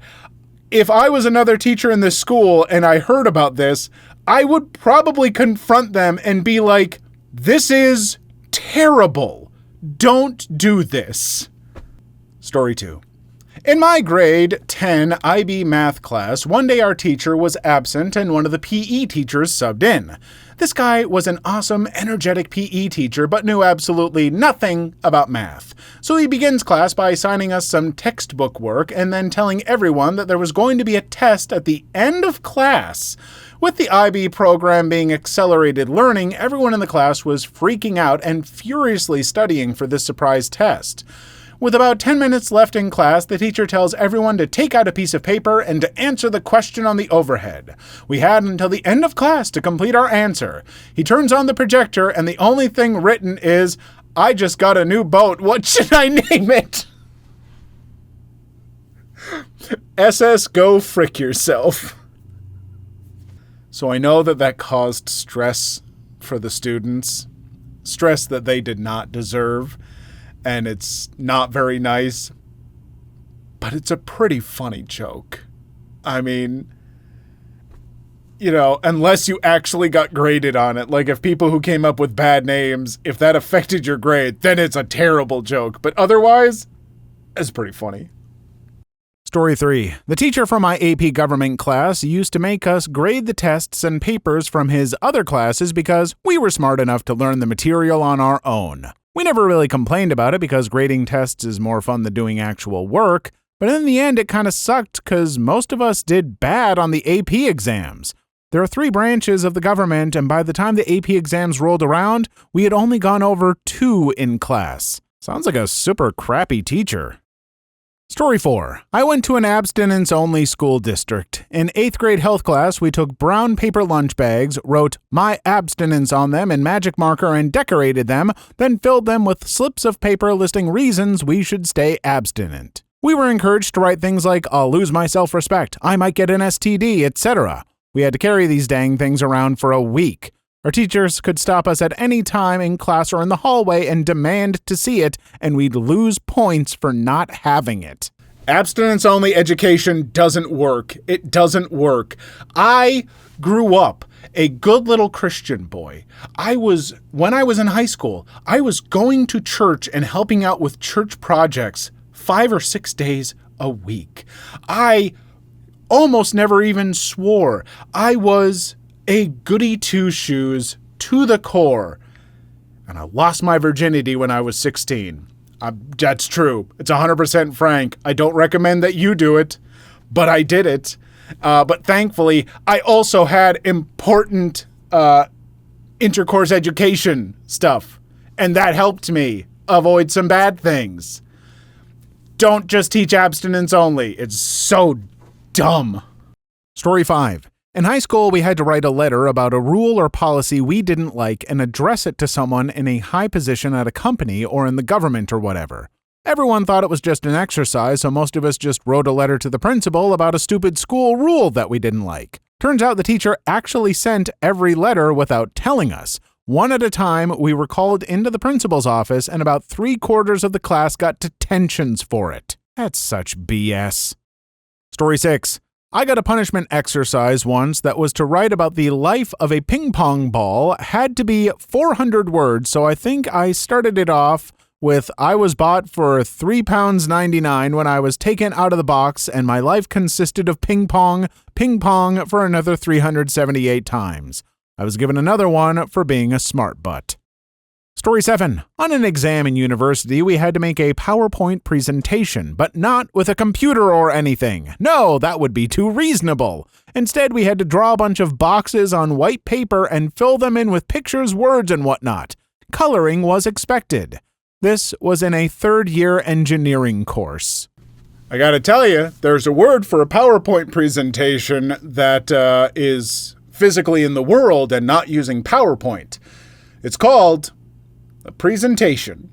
If I was another teacher in this school and I heard about this, I would probably confront them and be like, this is terrible. Don't do this. Story 2. In my grade 10 IB math class, one day our teacher was absent and one of the PE teachers subbed in. This guy was an awesome, energetic PE teacher, but knew absolutely nothing about math. So he begins class by assigning us some textbook work and then telling everyone that there was going to be a test at the end of class. With the IB program being accelerated learning, everyone in the class was freaking out and furiously studying for this surprise test. With about 10 minutes left in class, the teacher tells everyone to take out a piece of paper and to answer the question on the overhead. We had until the end of class to complete our answer. He turns on the projector, and the only thing written is, "I just got a new boat. What should I name it?" SS Go Frick Yourself. So I know that caused stress for the students. Stress that they did not deserve. And it's not very nice, but it's a pretty funny joke. I mean, unless you actually got graded on it, if people who came up with bad names, if that affected your grade, then it's a terrible joke. But otherwise, it's pretty funny. Story 3. The teacher from my AP government class used to make us grade the tests and papers from his other classes because we were smart enough to learn the material on our own. We never really complained about it because grading tests is more fun than doing actual work, but in the end it kind of sucked because most of us did bad on the AP exams. There are 3 branches of the government, and by the time the AP exams rolled around, we had only gone over 2 in class. Sounds like a super crappy teacher. Story 4. I went to an abstinence-only school district. In 8th grade health class, we took brown paper lunch bags, wrote "My abstinence" on them in magic marker and decorated them, then filled them with slips of paper listing reasons we should stay abstinent. We were encouraged to write things like, "I'll lose my self-respect," "I might get an STD," etc. We had to carry these dang things around for a week. Our teachers could stop us at any time in class or in the hallway and demand to see it, and we'd lose points for not having it. Abstinence-only education doesn't work. It doesn't work. I grew up a good little Christian boy. When I was in high school, I was going to church and helping out with church projects 5 or 6 days a week. I almost never even swore. I was a goody two-shoes to the core. And I lost my virginity when I was 16. That's true. It's 100% frank. I don't recommend that you do it, but I did it. But thankfully, I also had important intercourse education stuff, and that helped me avoid some bad things. Don't just teach abstinence only. It's so dumb. Story 5. In high school, we had to write a letter about a rule or policy we didn't like and address it to someone in a high position at a company or in the government or whatever. Everyone thought it was just an exercise, so most of us just wrote a letter to the principal about a stupid school rule that we didn't like. Turns out the teacher actually sent every letter without telling us. One at a time, we were called into the principal's office, and about 3/4 of the class got detentions for it. That's such BS. Story 6. I got a punishment exercise once that was to write about the life of a ping pong ball. Had to be 400 words, so I think I started it off with I was bought for £3.99 when I was taken out of the box, and my life consisted of ping pong for another 378 times. I was given another one for being a smart butt. Story 7. On an exam in university, we had to make a PowerPoint presentation, but not with a computer or anything. No, that would be too reasonable. Instead, we had to draw a bunch of boxes on white paper and fill them in with pictures, words, and whatnot. Coloring was expected. This was in a third-year engineering course. I gotta tell you, there's a word for a PowerPoint presentation that is physically in the world and not using PowerPoint. It's called a presentation.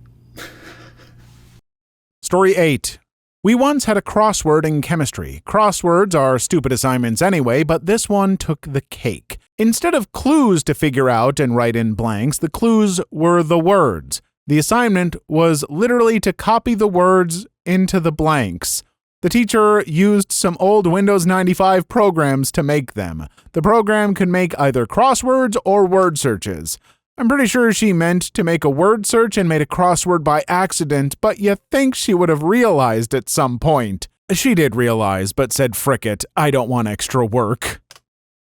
Story 8. We once had a crossword in chemistry. Crosswords are stupid assignments anyway, but this one took the cake. Instead of clues to figure out and write in blanks, the clues were the words. The assignment was literally to copy the words into the blanks. The teacher used some old Windows 95 programs to make them. The program could make either crosswords or word searches. I'm pretty sure she meant to make a word search and made a crossword by accident, but you think she would have realized at some point. She did realize, but said, "Frick it, I don't want extra work."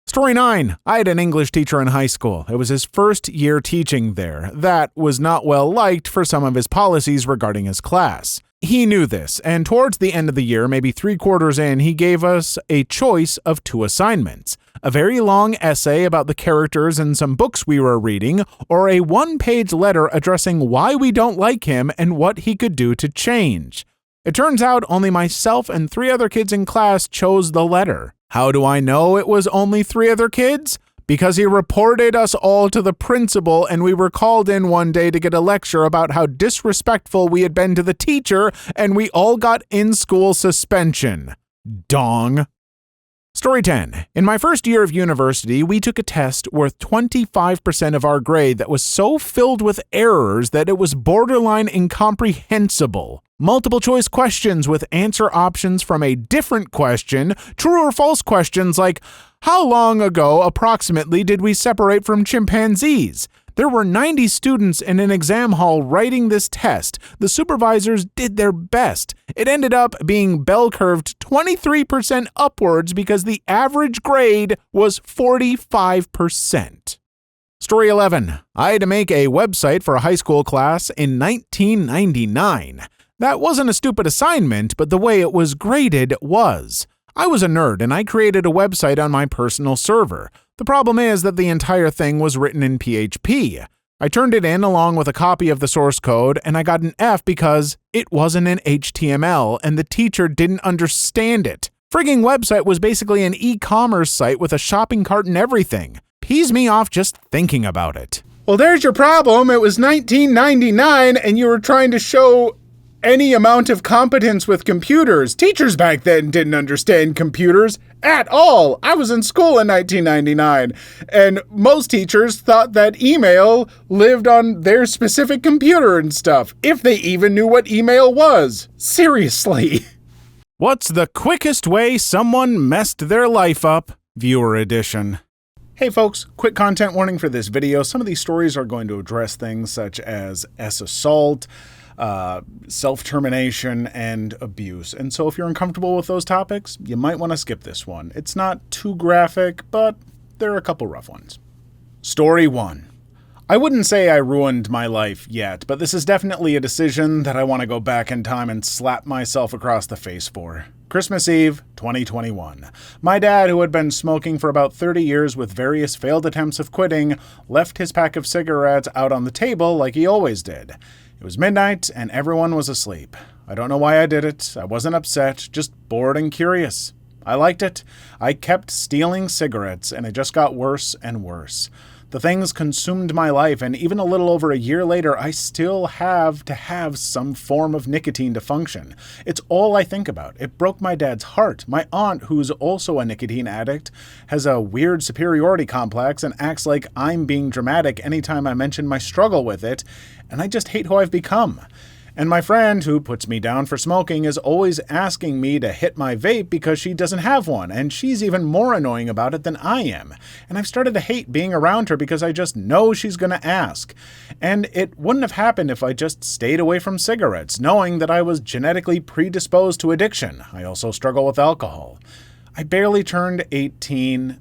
Story 9. I had an English teacher in high school. It was his first year teaching there. That was not well liked for some of his policies regarding his class. He knew this, and towards the end of the year, maybe 3/4 in, he gave us a choice of 2 assignments. A very long essay about the characters in some books we were reading, or a 1-page letter addressing why we don't like him and what he could do to change. It turns out only myself and 3 other kids in class chose the letter. How do I know it was only 3 other kids? Because he reported us all to the principal, and we were called in one day to get a lecture about how disrespectful we had been to the teacher, and we all got in-school suspension. Dong. Story 10. In my first year of university, we took a test worth 25% of our grade that was so filled with errors that it was borderline incomprehensible. Multiple choice questions with answer options from a different question, true or false questions like, how long ago approximately did we separate from chimpanzees? There were 90 students in an exam hall writing this test. The supervisors did their best. It ended up being bell-curved 23% upwards because the average grade was 45%. Story 11. I had to make a website for a high school class in 1999. That wasn't a stupid assignment, but the way it was graded was. I was a nerd, and I created a website on my personal server. The problem is that the entire thing was written in PHP. I turned it in along with a copy of the source code, and I got an F because it wasn't in HTML, and the teacher didn't understand it. Frigging website was basically an e-commerce site with a shopping cart and everything. Pees me off just thinking about it. Well, there's your problem. It was 1999, and you were trying to show any amount of competence with computers. Teachers back then didn't understand computers at all. I was in school in 1999, and most teachers thought that email lived on their specific computer and stuff, if they even knew what email was. Seriously. What's the quickest way someone messed their life up? Viewer edition. Hey folks, quick content warning for this video. Some of these stories are going to address things such as assault, self-termination, and abuse. And so if you're uncomfortable with those topics, you might want to skip this one. It's not too graphic, but there are a couple rough ones. Story 1. I wouldn't say I ruined my life yet, but this is definitely a decision that I want to go back in time and slap myself across the face for. Christmas Eve, 2021. My dad, who had been smoking for about 30 years with various failed attempts of quitting, left his pack of cigarettes out on the table like he always did. It was midnight and everyone was asleep. I don't know why I did it. I wasn't upset, just bored and curious. I liked it. I kept stealing cigarettes and it just got worse and worse. The things consumed my life, and even a little over a year later, I still have to have some form of nicotine to function. It's all I think about. It broke my dad's heart. My aunt, who's also a nicotine addict, has a weird superiority complex and acts like I'm being dramatic anytime I mention my struggle with it, and I just hate who I've become. And my friend, who puts me down for smoking, is always asking me to hit my vape because she doesn't have one, and she's even more annoying about it than I am. And I've started to hate being around her because I just know she's going to ask. And it wouldn't have happened if I just stayed away from cigarettes, knowing that I was genetically predisposed to addiction. I also struggle with alcohol. I barely turned 18.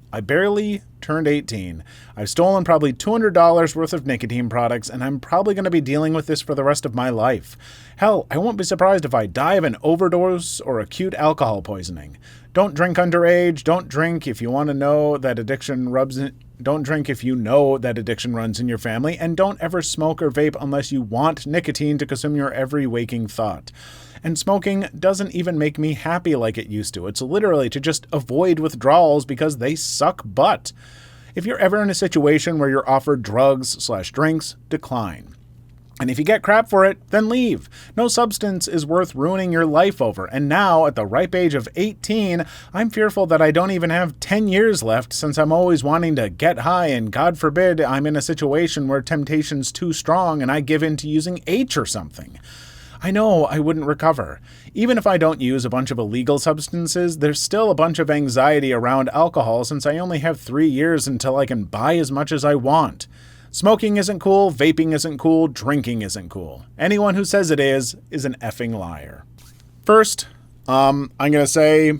I've stolen probably $200 worth of nicotine products, and I'm probably going to be dealing with this for the rest of my life. Hell, I won't be surprised if I die of an overdose or acute alcohol poisoning. Don't drink underage. Don't drink if you want to know that Don't drink if you know that addiction runs in your family, and don't ever smoke or vape unless you want nicotine to consume your every waking thought. And smoking doesn't even make me happy like it used to. It's literally to just avoid withdrawals because they suck butt. If you're ever in a situation where you're offered drugs/drinks, decline. And if you get crap for it, then leave. No substance is worth ruining your life over. And now, at the ripe age of 18, I'm fearful that I don't even have 10 years left since I'm always wanting to get high and God forbid I'm in a situation where temptation's too strong and I give in to using H or something. I know I wouldn't recover. Even if I don't use a bunch of illegal substances, there's still a bunch of anxiety around alcohol since I only have 3 years until I can buy as much as I want. Smoking isn't cool, vaping isn't cool, drinking isn't cool. Anyone who says it is an effing liar. First, I'm going to say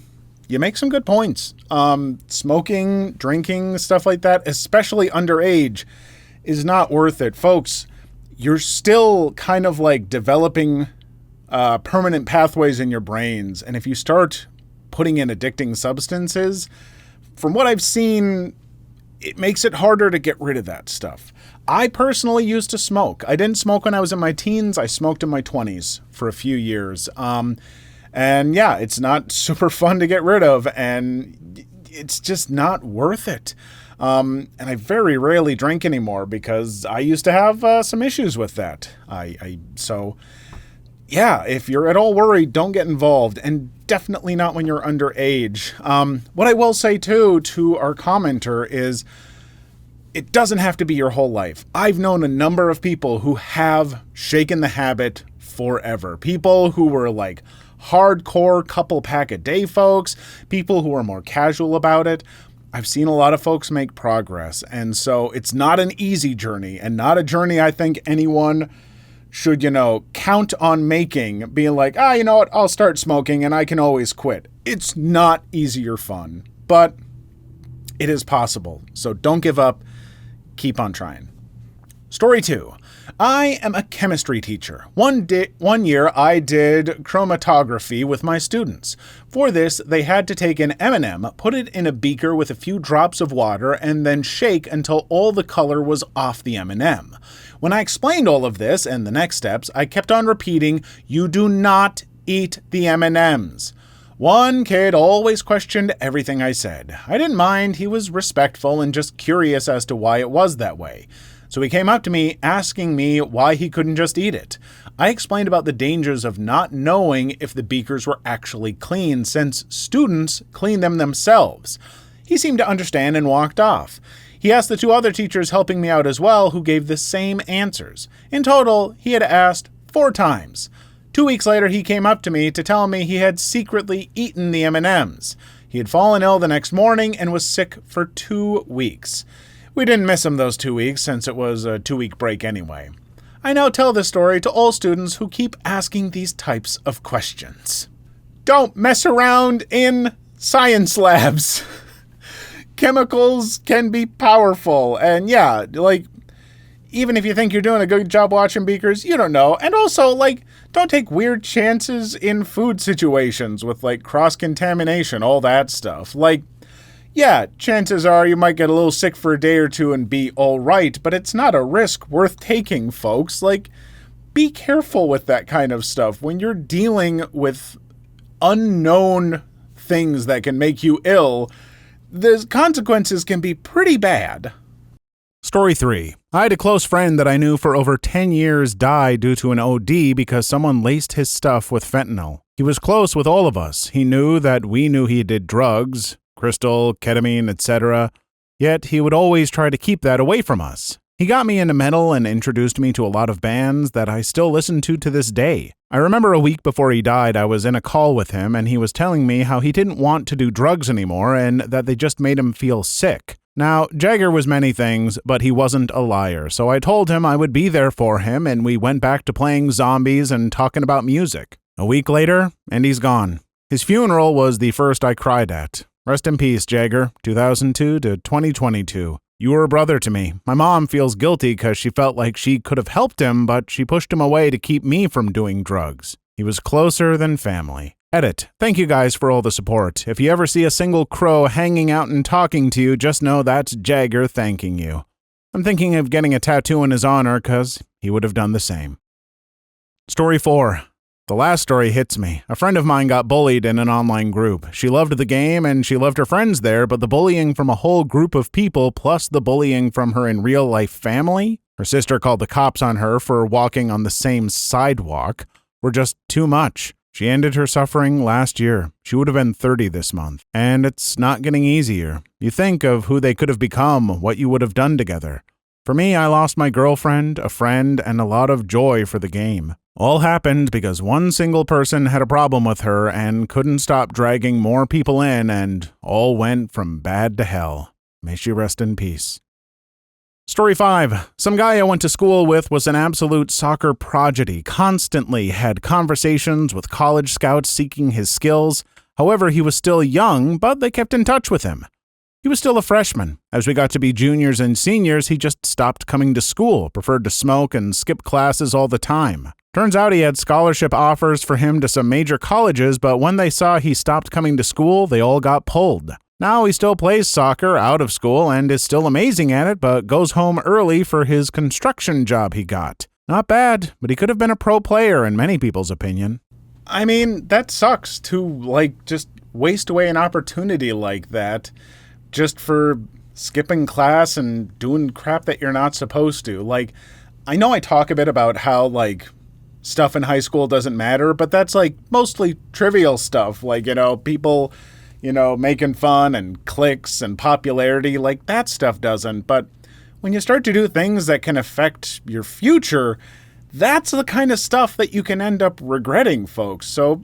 you make some good points. Smoking, drinking, stuff like that, especially underage, is not worth it. Folks, you're still kind of like developing permanent pathways in your brains. And if you start putting in addicting substances, from what I've seen, it makes it harder to get rid of that stuff. I personally used to smoke. I didn't smoke when I was in my teens. I smoked in my 20s for a few years. And yeah, it's not super fun to get rid of, and it's just not worth it. And I very rarely drink anymore because I used to have some issues with that. So yeah, if you're at all worried, don't get involved, and definitely not when you're underage. What I will say too to our commenter is it doesn't have to be your whole life. I've known a number of people who have shaken the habit forever. People who were like hardcore couple pack a day folks, people who were more casual about it. I've seen a lot of folks make progress, and so it's not an easy journey, and not a journey I think anyone should, count on making, being like, you know what, I'll start smoking and I can always quit. It's not easy or fun, but it is possible. So don't give up. Keep on trying. Story 2. I am a chemistry teacher. One year I did chromatography with my students. For this, they had to take an M&M, put it in a beaker with a few drops of water, and then shake until all the color was off the M&M. When I explained all of this and the next steps, I kept on repeating, "You do not eat the M&Ms." One kid always questioned everything I said. I didn't mind. He was respectful and just curious as to why it was that way. So he came up to me asking me why he couldn't just eat it. I explained about the dangers of not knowing if the beakers were actually clean since students clean them themselves. He seemed to understand and walked off. He asked the 2 other teachers helping me out as well, who gave the same answers. In total, he had asked 4 times. 2 weeks later, he came up to me to tell me he had secretly eaten the M&Ms. He had fallen ill the next morning and was sick for 2 weeks. We didn't miss him those 2 weeks since it was a 2-week break anyway. I now tell this story to all students who keep asking these types of questions. Don't mess around in science labs. Chemicals can be powerful, and yeah, even if you think you're doing a good job watching beakers, you don't know. And also, like, don't take weird chances in food situations with, like, cross-contamination, all that stuff. Like, yeah, chances are you might get a little sick for a day or two and be all right, but it's not a risk worth taking, folks. Like, be careful with that kind of stuff. When you're dealing with unknown things that can make you ill, the consequences can be pretty bad. Story 3. I had a close friend that I knew for over 10 years die due to an OD because someone laced his stuff with fentanyl. He was close with all of us. He knew that we knew he did drugs, crystal, ketamine, etc. Yet he would always try to keep that away from us. He got me into metal and introduced me to a lot of bands that I still listen to this day. I remember a week before he died, I was in a call with him and he was telling me how he didn't want to do drugs anymore and that they just made him feel sick. Now, Jagger was many things, but he wasn't a liar, so I told him I would be there for him and we went back to playing zombies and talking about music. A week later, and he's gone. His funeral was the first I cried at. Rest in peace, Jagger, 2002 to 2022. You were a brother to me. My mom feels guilty because she felt like she could have helped him, but she pushed him away to keep me from doing drugs. He was closer than family. Edit. Thank you guys for all the support. If you ever see a single crow hanging out and talking to you, just know that's Jagger thanking you. I'm thinking of getting a tattoo in his honor because he would have done the same. Story 4. The last story hits me. A friend of mine got bullied in an online group. She loved the game and she loved her friends there, but the bullying from a whole group of people plus the bullying from her in real life family, her sister called the cops on her for walking on the same sidewalk, were just too much. She ended her suffering last year. She would have been 30 this month. And it's not getting easier. You think of who they could have become, what you would have done together. For me, I lost my girlfriend, a friend, and a lot of joy for the game. All happened because one single person had a problem with her and couldn't stop dragging more people in, and all went from bad to hell. May she rest in peace. Story 5. Some guy I went to school with was an absolute soccer prodigy, constantly had conversations with college scouts seeking his skills. However, he was still young, but they kept in touch with him. He was still a freshman. As we got to be juniors and seniors, he just stopped coming to school, preferred to smoke and skip classes all the time. Turns out he had scholarship offers for him to some major colleges, but when they saw he stopped coming to school, they all got pulled. Now he still plays soccer out of school and is still amazing at it, but goes home early for his construction job he got. Not bad, but he could have been a pro player in many people's opinion. I mean, that sucks to, just waste away an opportunity like that just for skipping class and doing crap that you're not supposed to. I know I talk a bit about how, stuff in high school doesn't matter, but that's, mostly trivial stuff. People, making fun and cliques and popularity, that stuff doesn't. But when you start to do things that can affect your future, that's the kind of stuff that you can end up regretting, folks. So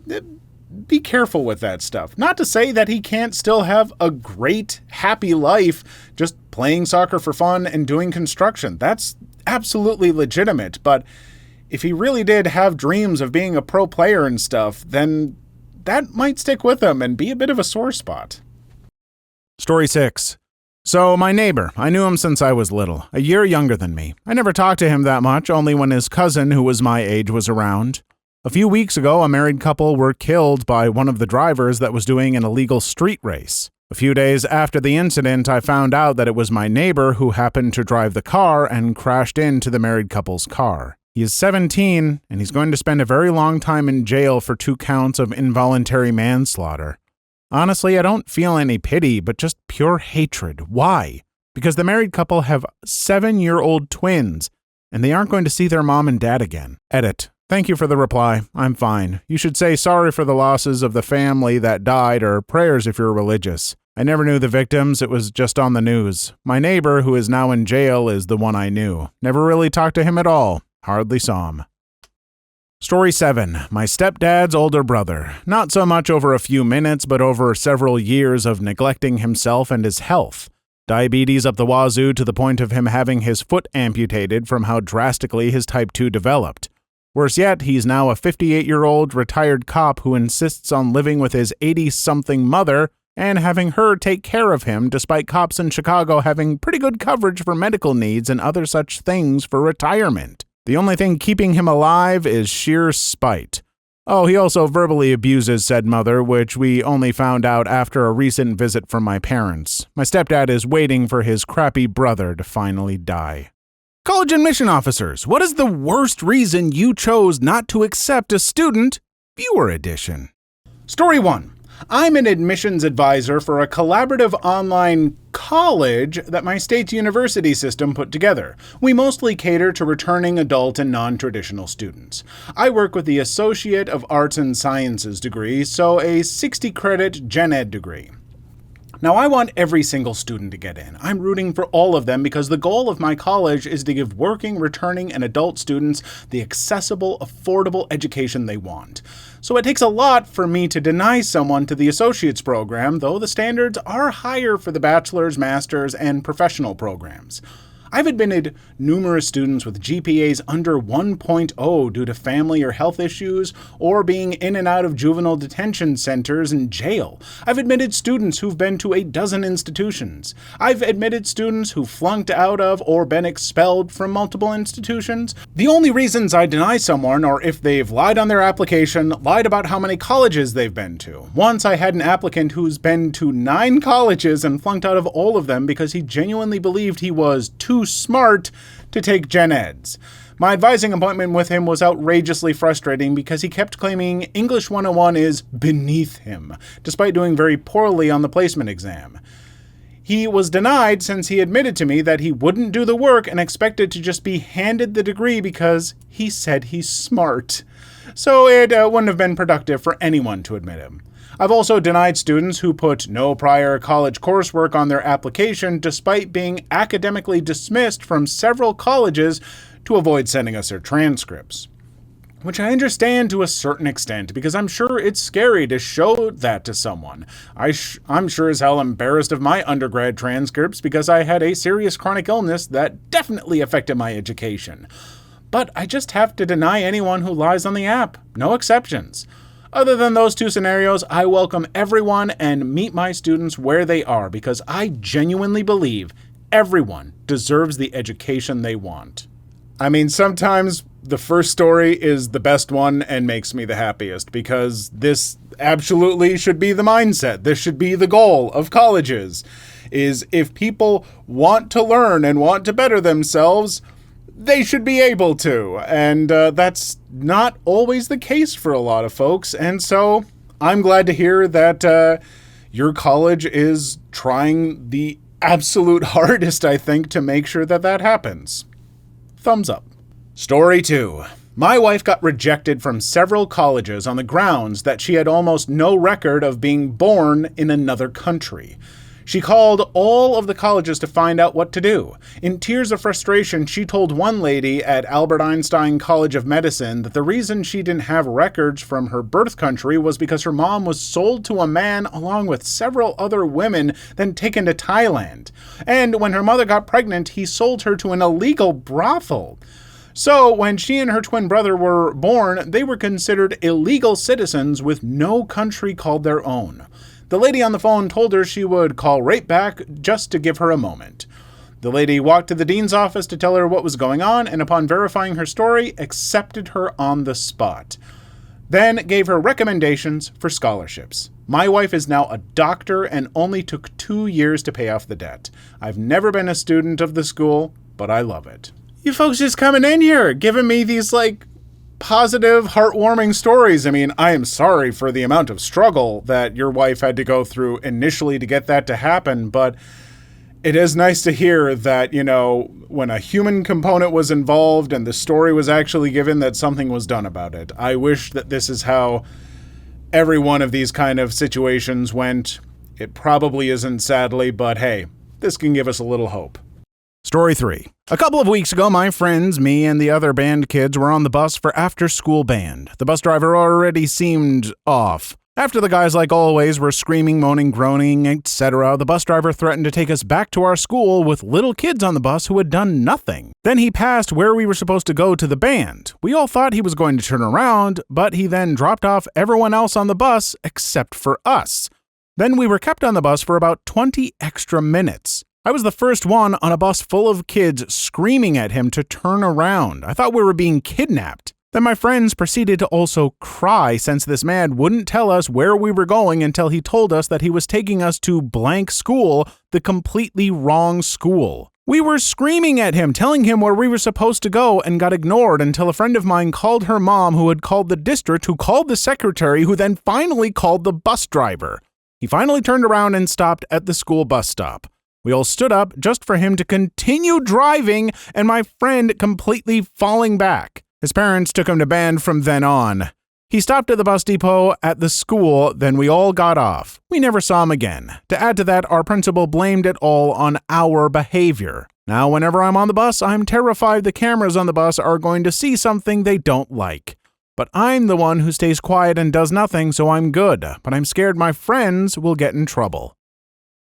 be careful with that stuff. Not to say that he can't still have a great, happy life just playing soccer for fun and doing construction. That's absolutely legitimate. But if he really did have dreams of being a pro player and stuff, then that might stick with him and be a bit of a sore spot. Story 6. So my neighbor, I knew him since I was little, a year younger than me. I never talked to him that much, only when his cousin, who was my age, was around. A few weeks ago, a married couple were killed by one of the drivers that was doing an illegal street race. A few days after the incident, I found out that it was my neighbor who happened to drive the car and crashed into the married couple's car. He is 17, and he's going to spend a very long time in jail for 2 counts of involuntary manslaughter. Honestly, I don't feel any pity, but just pure hatred. Why? Because the married couple have 7-year-old twins, and they aren't going to see their mom and dad again. Edit. Thank you for the reply. I'm fine. You should say sorry for the losses of the family that died, or prayers if you're religious. I never knew the victims, it was just on the news. My neighbor, who is now in jail, is the one I knew. Never really talked to him at all. Hardly saw him. Story 7. My stepdad's older brother. Not so much over a few minutes, but over several years of neglecting himself and his health. Diabetes up the wazoo to the point of him having his foot amputated from how drastically his type 2 developed. Worse yet, he's now a 58-year-old retired cop who insists on living with his 80-something mother and having her take care of him despite cops in Chicago having pretty good coverage for medical needs and other such things for retirement. The only thing keeping him alive is sheer spite. Oh, he also verbally abuses said mother, which we only found out after a recent visit from my parents. My stepdad is waiting for his crappy brother to finally die. College admission officers, what is the worst reason you chose not to accept a student? Viewer edition. Story 1. I'm an admissions advisor for a collaborative online college that my state's university system put together. We mostly cater to returning adult and non-traditional students. I work with the Associate of Arts and Sciences degree, so a 60-credit Gen Ed degree. Now, I want every single student to get in. I'm rooting for all of them because the goal of my college is to give working, returning, and adult students the accessible, affordable education they want. So it takes a lot for me to deny someone to the associate's program, though the standards are higher for the bachelor's, master's, and professional programs. I've admitted numerous students with GPAs under 1.0 due to family or health issues or being in and out of juvenile detention centers and jail. I've admitted students who've been to a dozen institutions. I've admitted students who flunked out of or been expelled from multiple institutions. The only reasons I deny someone are if they've lied on their application, lied about how many colleges they've been to. Once I had an applicant who's been to 9 colleges and flunked out of all of them because he genuinely believed he was too smart to take Gen Eds. My advising appointment with him was outrageously frustrating because he kept claiming English 101 is beneath him, despite doing very poorly on the placement exam. He was denied since he admitted to me that he wouldn't do the work and expected to just be handed the degree because he said he's smart. So it wouldn't have been productive for anyone to admit him. I've also denied students who put no prior college coursework on their application despite being academically dismissed from several colleges to avoid sending us their transcripts. Which I understand to a certain extent because I'm sure it's scary to show that to someone. I'm sure as hell embarrassed of my undergrad transcripts because I had a serious chronic illness that definitely affected my education. But I just have to deny anyone who lies on the app. No exceptions. Other than those 2 scenarios, I welcome everyone and meet my students where they are because I genuinely believe everyone deserves the education they want. I mean, sometimes the first story is the best one and makes me the happiest because this absolutely should be the mindset. This should be the goal of colleges, is if people want to learn and want to better themselves, they should be able to, and that's not always the case for a lot of folks, and so I'm glad to hear that your college is trying the absolute hardest, I think, to make sure that that happens. Thumbs up. Story 2. My wife got rejected from several colleges on the grounds that she had almost no record of being born in another country. She called all of the colleges to find out what to do. In tears of frustration, she told one lady at Albert Einstein College of Medicine that the reason she didn't have records from her birth country was because her mom was sold to a man along with several other women, then taken to Thailand. And when her mother got pregnant, he sold her to an illegal brothel. So when she and her twin brother were born, they were considered illegal citizens with no country called their own. The lady on the phone told her she would call right back just to give her a moment. The lady walked to the dean's office to tell her what was going on, and upon verifying her story, accepted her on the spot. Then gave her recommendations for scholarships. My wife is now a doctor and only took 2 years to pay off the debt. I've never been a student of the school, but I love it. You folks just coming in here, giving me these, positive, heartwarming stories. I mean, I am sorry for the amount of struggle that your wife had to go through initially to get that to happen, but it is nice to hear that, when a human component was involved and the story was actually given, that something was done about it. I wish that this is how every one of these kind of situations went. It probably isn't, sadly, but hey, this can give us a little hope. Story 3. A couple of weeks ago, my friends, me and the other band kids were on the bus for after-school band. The bus driver already seemed off. After the guys, like always, were screaming, moaning, groaning, etc., the bus driver threatened to take us back to our school with little kids on the bus who had done nothing. Then he passed where we were supposed to go to the band. We all thought he was going to turn around, but he then dropped off everyone else on the bus except for us. Then we were kept on the bus for about 20 extra minutes. I was the first one on a bus full of kids screaming at him to turn around. I thought we were being kidnapped. Then my friends proceeded to also cry since this man wouldn't tell us where we were going until he told us that he was taking us to blank school, the completely wrong school. We were screaming at him, telling him where we were supposed to go, and got ignored until a friend of mine called her mom, who had called the district, who called the secretary, who then finally called the bus driver. He finally turned around and stopped at the school bus stop. We all stood up just for him to continue driving and my friend completely falling back. His parents took him to band from then on. He stopped at the bus depot at the school, then we all got off. We never saw him again. To add to that, our principal blamed it all on our behavior. Now, whenever I'm on the bus, I'm terrified the cameras on the bus are going to see something they don't like. But I'm the one who stays quiet and does nothing, so I'm good. But I'm scared my friends will get in trouble.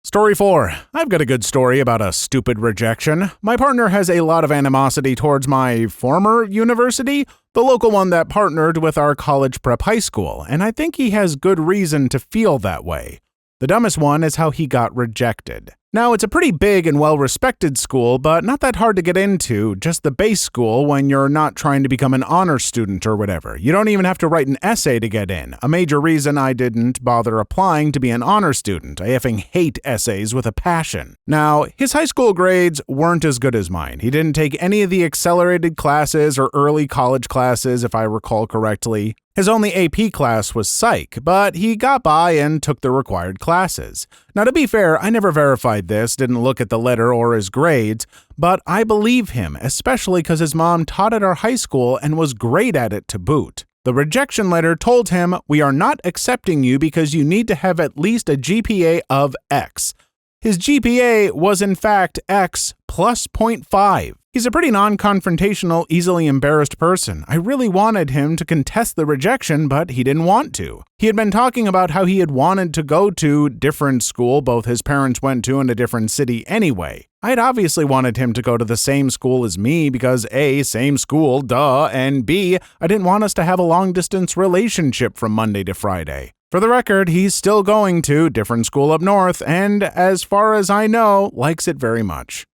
Story 4. I've got a good story about a stupid rejection. My partner has a lot of animosity towards my former university, the local one that partnered with our college prep high school, and I think he has good reason to feel that way. The dumbest one is how he got rejected. Now, it's a pretty big and well-respected school, but not that hard to get into, just the base school when you're not trying to become an honor student or whatever. You don't even have to write an essay to get in, a major reason I didn't bother applying to be an honor student. I effing hate essays with a passion. Now, his high school grades weren't as good as mine. He didn't take any of the accelerated classes or early college classes, if I recall correctly. His only AP class was psych, but he got by and took the required classes. Now, to be fair, I never verified this, didn't look at the letter or his grades, but I believe him, especially because his mom taught at our high school and was great at it to boot. The rejection letter told him, "We are not accepting you because you need to have at least a GPA of X." His GPA was in fact X plus 0.5. He's a pretty non-confrontational, easily embarrassed person. I really wanted him to contest the rejection, but he didn't want to. He had been talking about how he had wanted to go to different school both his parents went to in a different city anyway. I had obviously wanted him to go to the same school as me because A, same school, duh, and B, I didn't want us to have a long-distance relationship from Monday to Friday. For the record, he's still going to different school up north, and as far as I know, likes it very much.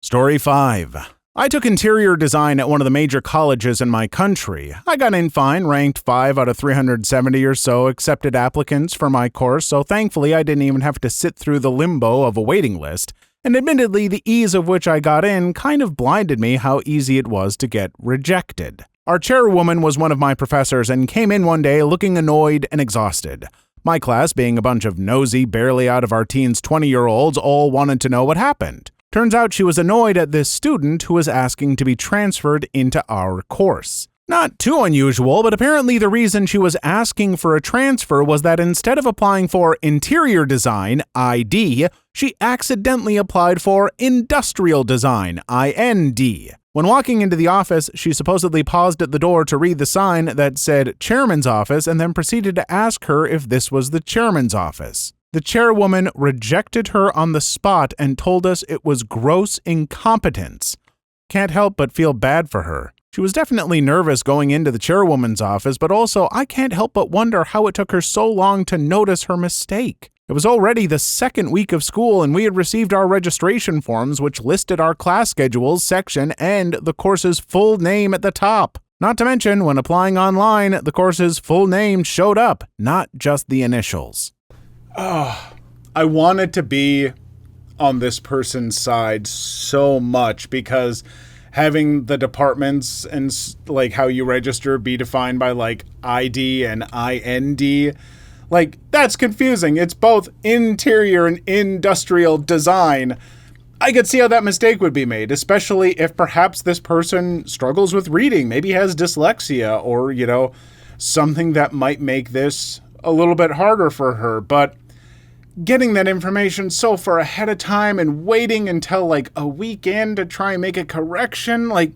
Story 5. I took interior design at one of the major colleges in my country. I got in fine, ranked 5 out of 370 or so accepted applicants for my course, so thankfully I didn't even have to sit through the limbo of a waiting list, and admittedly the ease of which I got in kind of blinded me how easy it was to get rejected. Our chairwoman was one of my professors and came in one day looking annoyed and exhausted. My class, being a bunch of nosy, barely out of our teens 20-year-olds, all wanted to know what happened. Turns out she was annoyed at this student who was asking to be transferred into our course. Not too unusual, but apparently the reason she was asking for a transfer was that instead of applying for interior design, ID, she accidentally applied for industrial design, IND. When walking into the office, she supposedly paused at the door to read the sign that said chairman's office and then proceeded to ask her if this was the chairman's office. The chairwoman rejected her on the spot and told us it was gross incompetence. Can't help but feel bad for her. She was definitely nervous going into the chairwoman's office, but also I can't help but wonder how it took her so long to notice her mistake. It was already the second week of school and we had received our registration forms which listed our class schedules, section, and the course's full name at the top. Not to mention, when applying online, the course's full name showed up, not just the initials. I wanted to be on this person's side so much because having the departments and like how you register be defined by like ID and IND, like that's confusing. It's both interior and industrial design. I could see how that mistake would be made, especially if perhaps this person struggles with reading, maybe has dyslexia or, you know, something that might make this a little bit harder for her. But getting that information so far ahead of time and waiting until like a weekend to try and make a correction, like,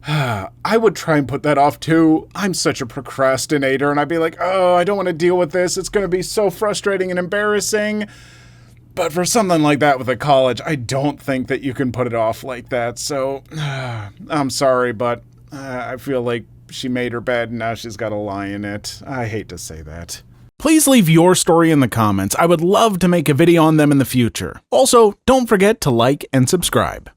I would try and put that off too. I'm such a procrastinator and I'd be like, oh, I don't want to deal with this. It's going to be so frustrating and embarrassing. But for something like that with a college, I don't think that you can put it off like that. So I'm sorry, but I feel like she made her bed and now she's got to lie in it. I hate to say that. Please leave your story in the comments. I would love to make a video on them in the future. Also, don't forget to like and subscribe.